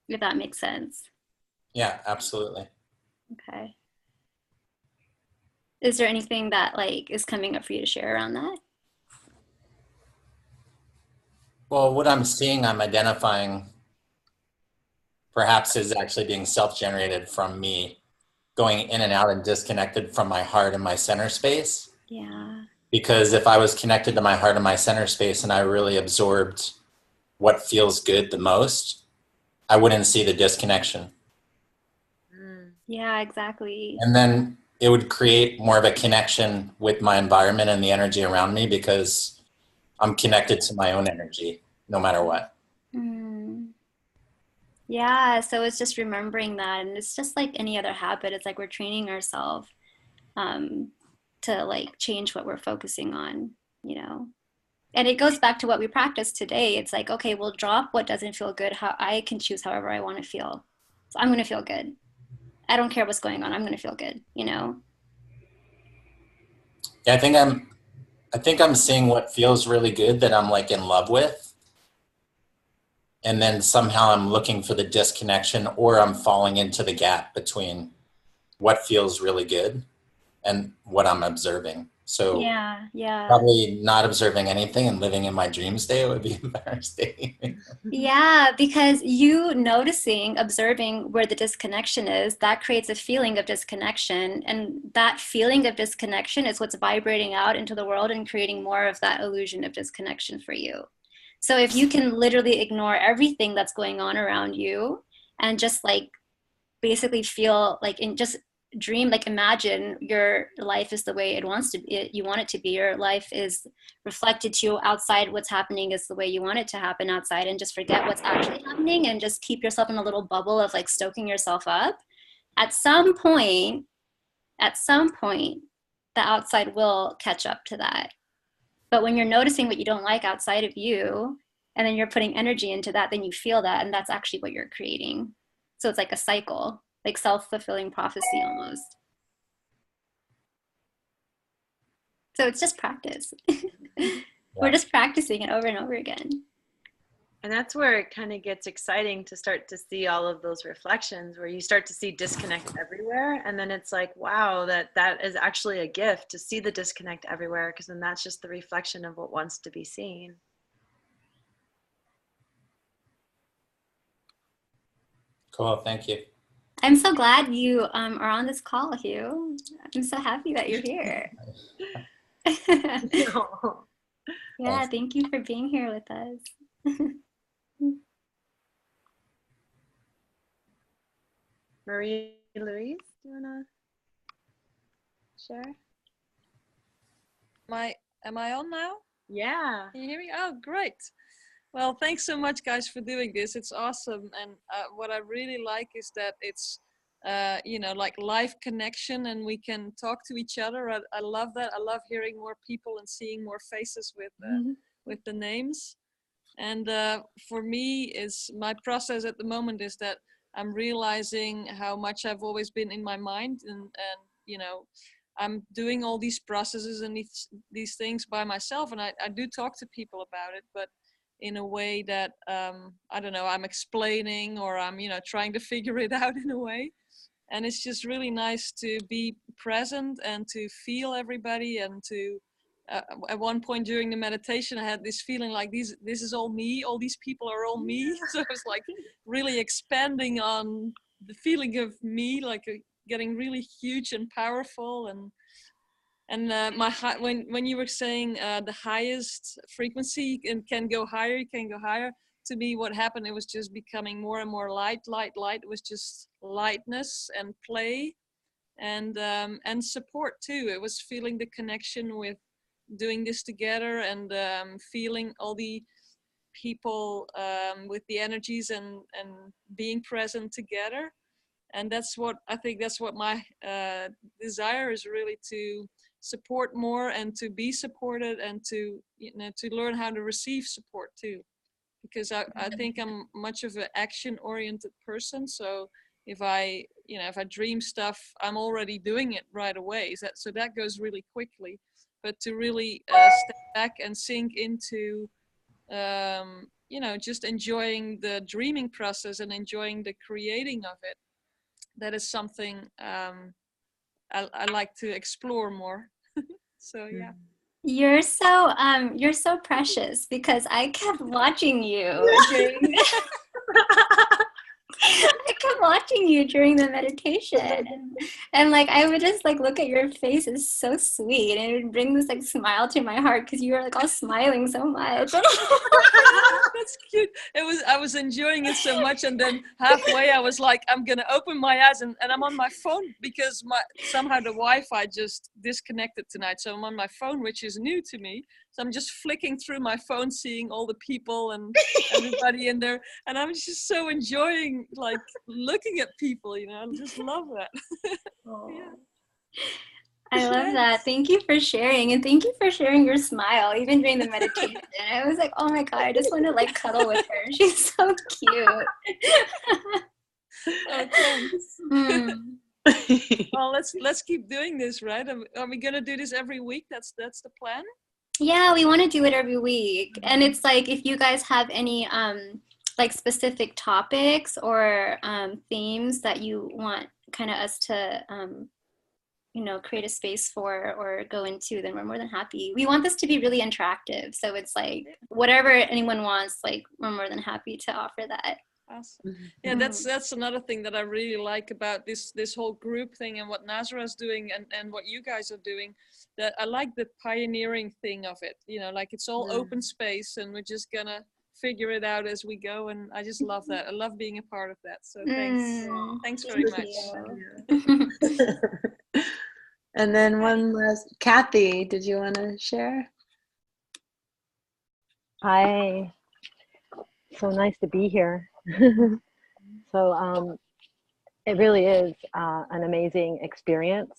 If that makes sense. Yeah, absolutely. Okay. Is there anything that like is coming up for you to share around that? Well, what I'm seeing, I'm identifying perhaps is actually being self-generated from me going in and out and disconnected from my heart and my center space. Yeah. Because if I was connected to my heart and my center space and I really absorbed what feels good the most, I wouldn't see the disconnection. Yeah, exactly. And then it would create more of a connection with my environment and the energy around me, because I'm connected to my own energy no matter what. Yeah, so it's just remembering that, and it's just like any other habit. It's like we're training ourselves to like change what we're focusing on, you know. And it goes back to what we practiced today. It's like, okay, we'll drop what doesn't feel good. How I can choose however I want to feel. So I'm going to feel good. I don't care what's going on. I'm going to feel good, you know. Yeah, I think I'm seeing what feels really good that I'm like in love with. And then somehow I'm looking for the disconnection, or I'm falling into the gap between what feels really good and what I'm observing. So yeah. probably not observing anything and living in my dream state would be embarrassing. Yeah, because you noticing, observing where the disconnection is, that creates a feeling of disconnection. And that feeling of disconnection is what's vibrating out into the world and creating more of that illusion of disconnection for you. So if you can literally ignore everything that's going on around you and just like basically feel like in just dream, like imagine your life is the way it wants to be, you want it to be, your life is reflected to you outside, what's happening is the way you want it to happen outside, and just forget what's actually happening and just keep yourself in a little bubble of like stoking yourself up. At some point the outside will catch up to that. But when you're noticing what you don't like outside of you, and then you're putting energy into that, then you feel that, and that's actually what you're creating. So it's like a cycle, like self-fulfilling prophecy almost. So it's just practice. We're just practicing it over and over again. And that's where it kind of gets exciting to start to see all of those reflections, where you start to see disconnect everywhere. And then it's like, wow, that is actually a gift to see the disconnect everywhere, because then that's just the reflection of what wants to be seen. Cool, thank you. I'm so glad you are on this call, Hugh. I'm so happy that you're here. Yeah, thank you for being here with us. Marie Louise, do you want to share? Am I on now? Yeah. Can you hear me? Oh, great. Well, thanks so much, guys, for doing this. It's awesome. And what I really like is that it's, you know, like live connection, and we can talk to each other. I love that. I love hearing more people and seeing more faces with the names. And for me, is my process at the moment is that I'm realizing how much I've always been in my mind, and you know, I'm doing all these processes and these things by myself, and I do talk to people about it, but in a way that I don't know, I'm explaining, or I'm, you know, trying to figure it out in a way. and it's just really nice to be present and to feel everybody, and to at one point during the meditation I had this feeling like this is all me, all these people are all me. So I was like really expanding on the feeling of me, like getting really huge and powerful. And when you were saying the highest frequency and can go higher, you can go higher. To me, what happened, it was just becoming more and more light. It was just lightness and play, and support too. It was feeling the connection with doing this together, and feeling all the people with the energies, and being present together. And that's what I think, that's what my desire is, really to support more and to be supported, and to to learn how to receive support too, because I think I'm much of an action oriented person. So if I dream stuff, I'm already doing it right away. So that goes really quickly. But to really step back and sink into just enjoying the dreaming process and enjoying the creating of it, that is something I like to explore more. So yeah. You're so precious, because I kept watching you during I kept watching you during the meditation, and like I would just like look at your face. It's so sweet, and it would bring this like smile to my heart, because you were like all smiling so much. That's cute. I was enjoying it so much, and then halfway I was like, I'm gonna open my eyes, and I'm on my phone, because somehow the Wi-Fi just disconnected tonight. So I'm on my phone, which is new to me. So I'm just flicking through my phone, seeing all the people and everybody in there, and I'm just so enjoying like looking at people. I just love that. Yeah. I love that. Thank you for sharing, and thank you for sharing your smile even during the meditation. I was like, oh my God, I just want to like cuddle with her. She's so cute. Oh, thanks. Well, let's keep doing this, right? Are we gonna do this every week? That's the plan. Yeah, we want to do it every week, and it's like if you guys have any like specific topics or themes that you want kind of us to create a space for or go into, then we're more than happy. We want this to be really interactive, so it's like whatever anyone wants, like we're more than happy to offer that. Awesome. Yeah, that's another thing that I really like about this whole group thing, and what Nazra is doing, and what you guys are doing. That I like the pioneering thing of it. Like it's all open space, and we're just gonna figure it out as we go. And I just love that. I love being a part of that. So thanks very much. And then one last, Kathy, did you want to share? Hi, so nice to be here. So it really is an amazing experience.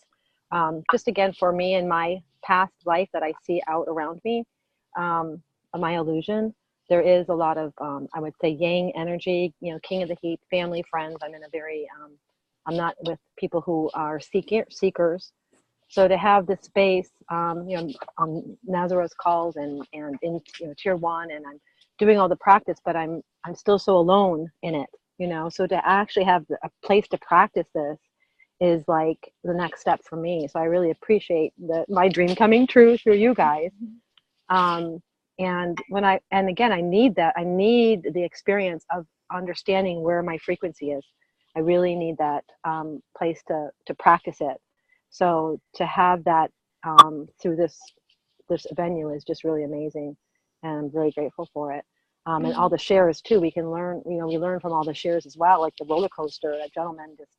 Just again, for me in my past life that I see out around me, my illusion, there is a lot of, I would say, yang energy, king of the heat, family, friends. I'm in a very, I'm not with people who are seekers. So to have this space, on Nazareth's calls and in tier 1, and I'm doing all the practice, but I'm still so alone in it, So to actually have a place to practice this is like the next step for me. So I really appreciate my dream coming true through you guys. And again, I need that. I need the experience of understanding where my frequency is. I really need that place to practice it. So to have that through this venue is just really amazing, and I'm very grateful for it. And all the shares too, we can learn. We learn from all the shares as well, like the roller coaster. That gentleman just,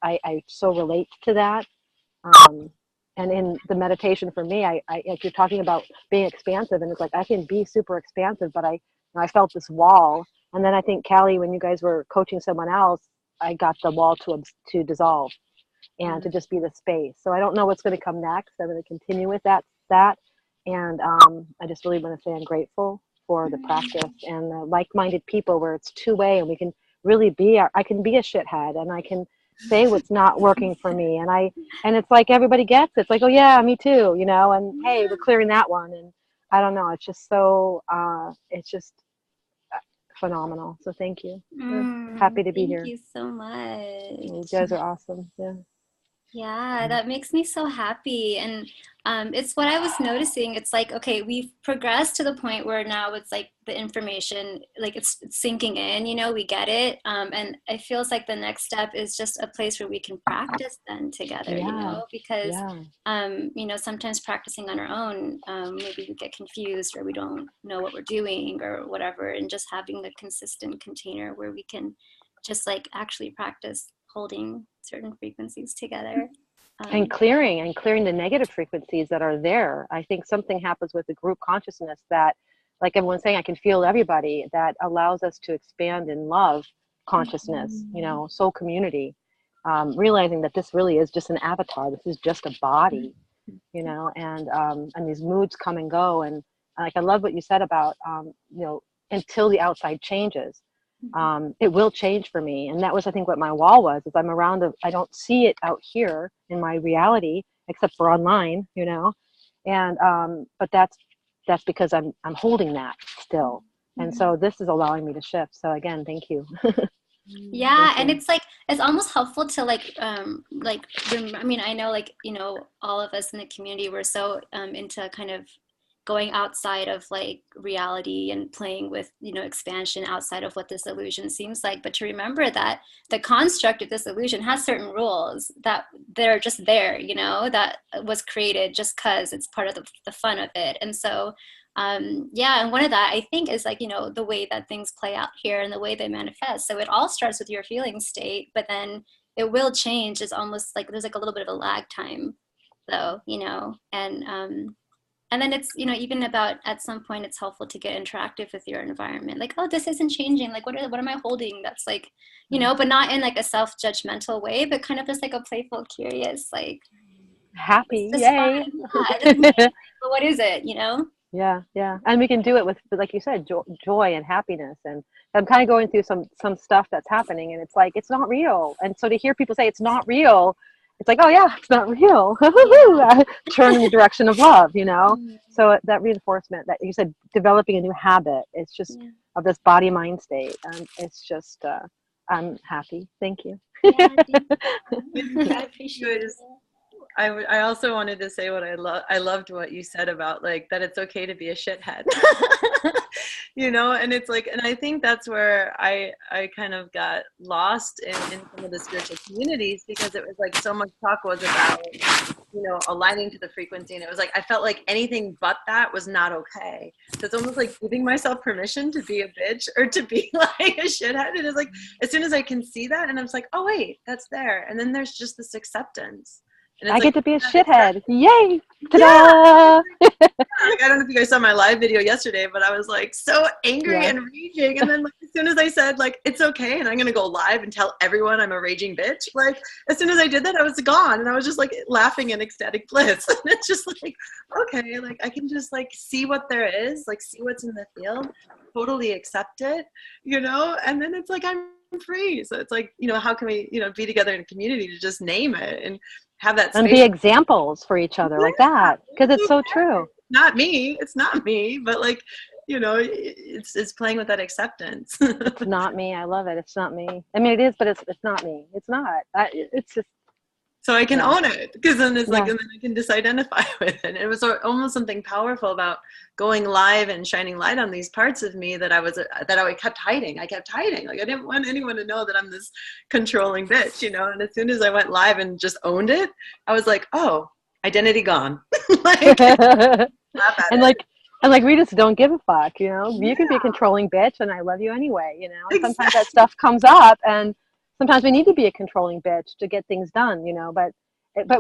I so relate to that. And in the meditation for me, I like you're talking about being expansive, and it's like I can be super expansive, but I felt this wall. And then I think, Callie, when you guys were coaching someone else, I got the wall to dissolve. And to just be the space. So I don't know what's going to come next. I'm going to continue with that. And I just really want to say I'm grateful for the practice and the like-minded people where it's two-way, and we can really I can be a shithead, and I can say what's not working for me. And it's like everybody gets it. It's like, oh yeah, me too, and hey, we're clearing that one. And I don't know. It's just so, phenomenal. So thank you. We're happy to be here. Thank you so much. You guys are awesome. Yeah. Yeah, that makes me so happy. And it's what I was noticing. It's like, okay, we've progressed to the point where now it's like the information, like it's sinking in, you know, we get it. And it feels like the next step is just a place where we can practice then together, you know, because, you know, sometimes practicing on our own, maybe we get confused or we don't know what we're doing or whatever. And just having a consistent container where we can just like actually practice holding certain frequencies together. And clearing the negative frequencies that are there. I think something happens with the group consciousness that, like everyone's saying, I can feel everybody, that allows us to expand in love consciousness, you know, soul community, realizing that this really is just an avatar. This is just a body, you know, and these moods come and go. And like, I love what you said about, you know, until the outside changes. It will change for me. And that was, I think, what my wall was, is I'm around, I don't see it out here in my reality, except for online, you know, and, but that's because I'm holding that still. And so this is allowing me to shift. So again, thank you. Yeah. And it's like, it's almost helpful to I mean, I know, like, you know, all of us in the community, we're so into kind of going outside of like reality and playing with, you know, expansion outside of what this illusion seems like. But to remember that the construct of this illusion has certain rules that they're just there, you know, that was created just because it's part of the fun of it. And so, yeah, and one of that, I think, is like, you know, the way that things play out here and the way they manifest. So it all starts with your feeling state, but then it will change. It's almost like there's like a little bit of a lag time, though, you know, and then it's, you know, even about at some point it's helpful to get interactive with your environment. Like, oh, this isn't changing. Like, what am I holding? That's like, you know, but not in like a self-judgmental way, but kind of just like a playful, curious, like happy, yay. But what is it, you know? Yeah. And we can do it with, like you said, joy and happiness. And I'm kind of going through some stuff that's happening, and it's like, it's not real. And so to hear people say it's not real, it's like, oh yeah, it's not real. Turn in the direction of love, you know? So that reinforcement that you said, developing a new habit, it's just of this body mind state. It's just, I'm happy. Thank you. I appreciate it. I also wanted to say what I loved what you said about like that it's okay to be a shithead. You know, and it's like, and I think that's where I kind of got lost in some of the spiritual communities, because it was like so much talk was about, you know, aligning to the frequency, and it was like I felt like anything but that was not okay. So it's almost like giving myself permission to be a bitch or to be like a shithead. And it's like as soon as I can see that, and I'm like, oh wait, that's there, and then there's just this acceptance. I get to be a shithead. Yay! Ta-da! Yeah. Like, I don't know if you guys saw my live video yesterday, but I was like so angry and raging. And then like, as soon as I said like, it's okay, and I'm going to go live and tell everyone I'm a raging bitch, like as soon as I did that, I was gone. And I was just like laughing in ecstatic bliss. And it's just like, okay, like I can just like see what there is, like see what's in the field, totally accept it, you know? And then it's like, I'm free. So it's like, you know, how can we, you know, be together in a community to just name it and have that space and be examples for each other like that, because it's so true. It's not me, but like, you know, it's playing with that acceptance. It's not me. I love it. It's not me. I mean, it is, but it's not me. It's not. It's just. So I can own it, because then it's like, and then I can just identify with it. It was almost something powerful about going live and shining light on these parts of me that I kept hiding. I kept hiding. Like I didn't want anyone to know that I'm this controlling bitch, you know. And as soon as I went live and just owned it, I was like, oh, identity gone. Like, and like we just don't give a fuck, you know. You can be a controlling bitch, and I love you anyway, you know. And sometimes that stuff comes up, and sometimes we need to be a controlling bitch to get things done, you know, but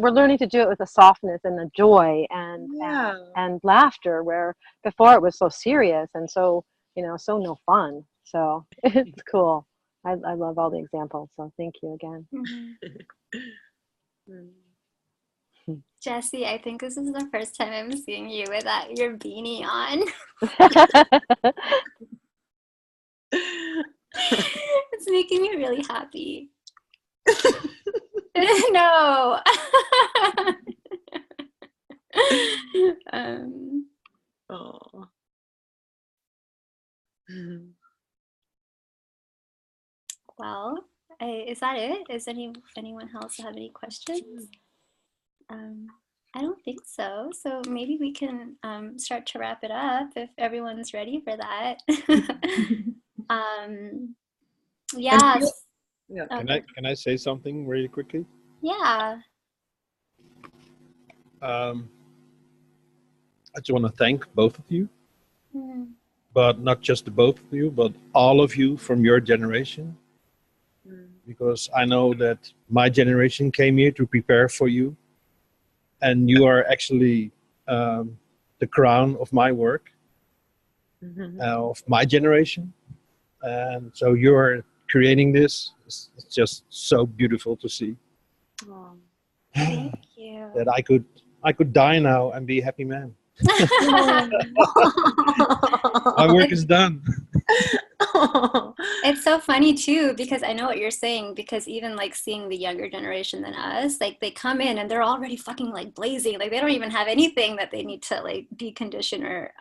we're learning to do it with a softness and a joy and laughter, where before it was so serious and so, you know, so no fun. So it's cool. I love all the examples. So thank you again. Jessie, I think this is the first time I'm seeing you with your beanie on. It's making me really happy. No. Oh. Well, is that it? Is anyone else have any questions? I don't think so. So maybe we can start to wrap it up if everyone's ready for that. Yeah. Yeah. Can I say something really quickly? Yeah. I just want to thank both of you, Mm. but not just the both of you, but all of you from your generation. Because I know that my generation came here to prepare for you, and you are actually the crown of my work, of my generation. And so you're creating this. It's just so beautiful to see. Thank you. That I could die now and be a happy man. My work is done. It's so funny too, because I know what you're saying, because even like seeing the younger generation than us, like they come in and they're already fucking like blazing, like they don't even have anything that they need to like decondition or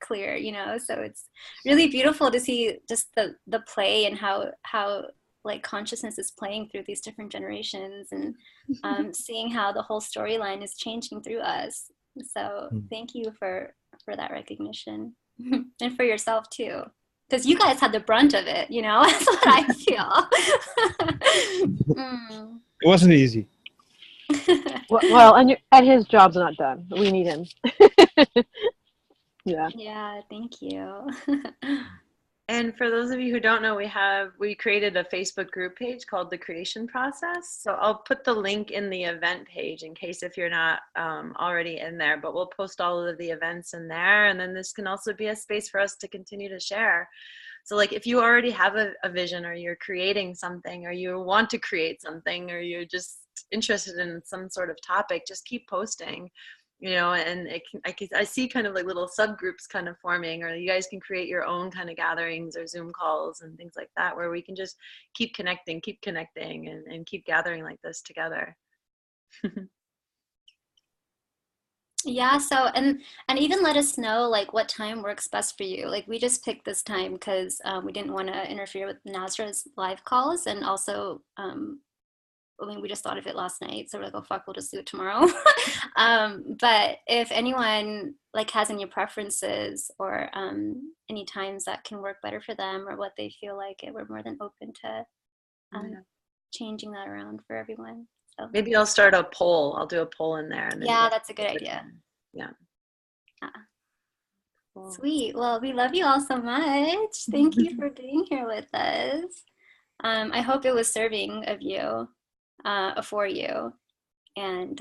clear, you know. So it's really beautiful to see just the play and how like consciousness is playing through these different generations, and seeing how the whole storyline is changing through us. So thank you for that recognition. And for yourself too, because you guys had the brunt of it, you know. That's what I feel. It wasn't easy. Well, and his job's not done. We need him. Yeah, thank you. And for those of you who don't know, we created a Facebook group page called The Creation Process. So I'll put the link in the event page in case if you're not already in there, but we'll post all of the events in there. And then this can also be a space for us to continue to share. So like if you already have a vision, or you're creating something, or you want to create something, or you're just interested in some sort of topic, just keep posting. You know, and I see kind of like little subgroups kind of forming, or you guys can create your own kind of gatherings or Zoom calls and things like that, where we can just keep connecting and keep gathering like this together. Yeah, so and even let us know like what time works best for you. Like we just picked this time because we didn't want to interfere with Nazra's live calls, and also I mean, we just thought of it last night, so we're like, oh fuck, we'll just do it tomorrow. But if anyone like has any preferences or any times that can work better for them, or what they feel like it, we're more than open to changing that around for everyone. So maybe I'll start a poll. I'll do a poll in there. And then yeah, that's a good idea. Yeah. Cool. Sweet. Well, we love you all so much. Thank you for being here with us. I hope it was serving of you. For you, and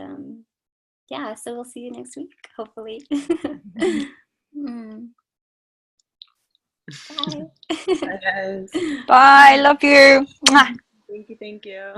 yeah, so we'll see you next week, hopefully. Bye. Bye guys. Bye, love you. Thank you.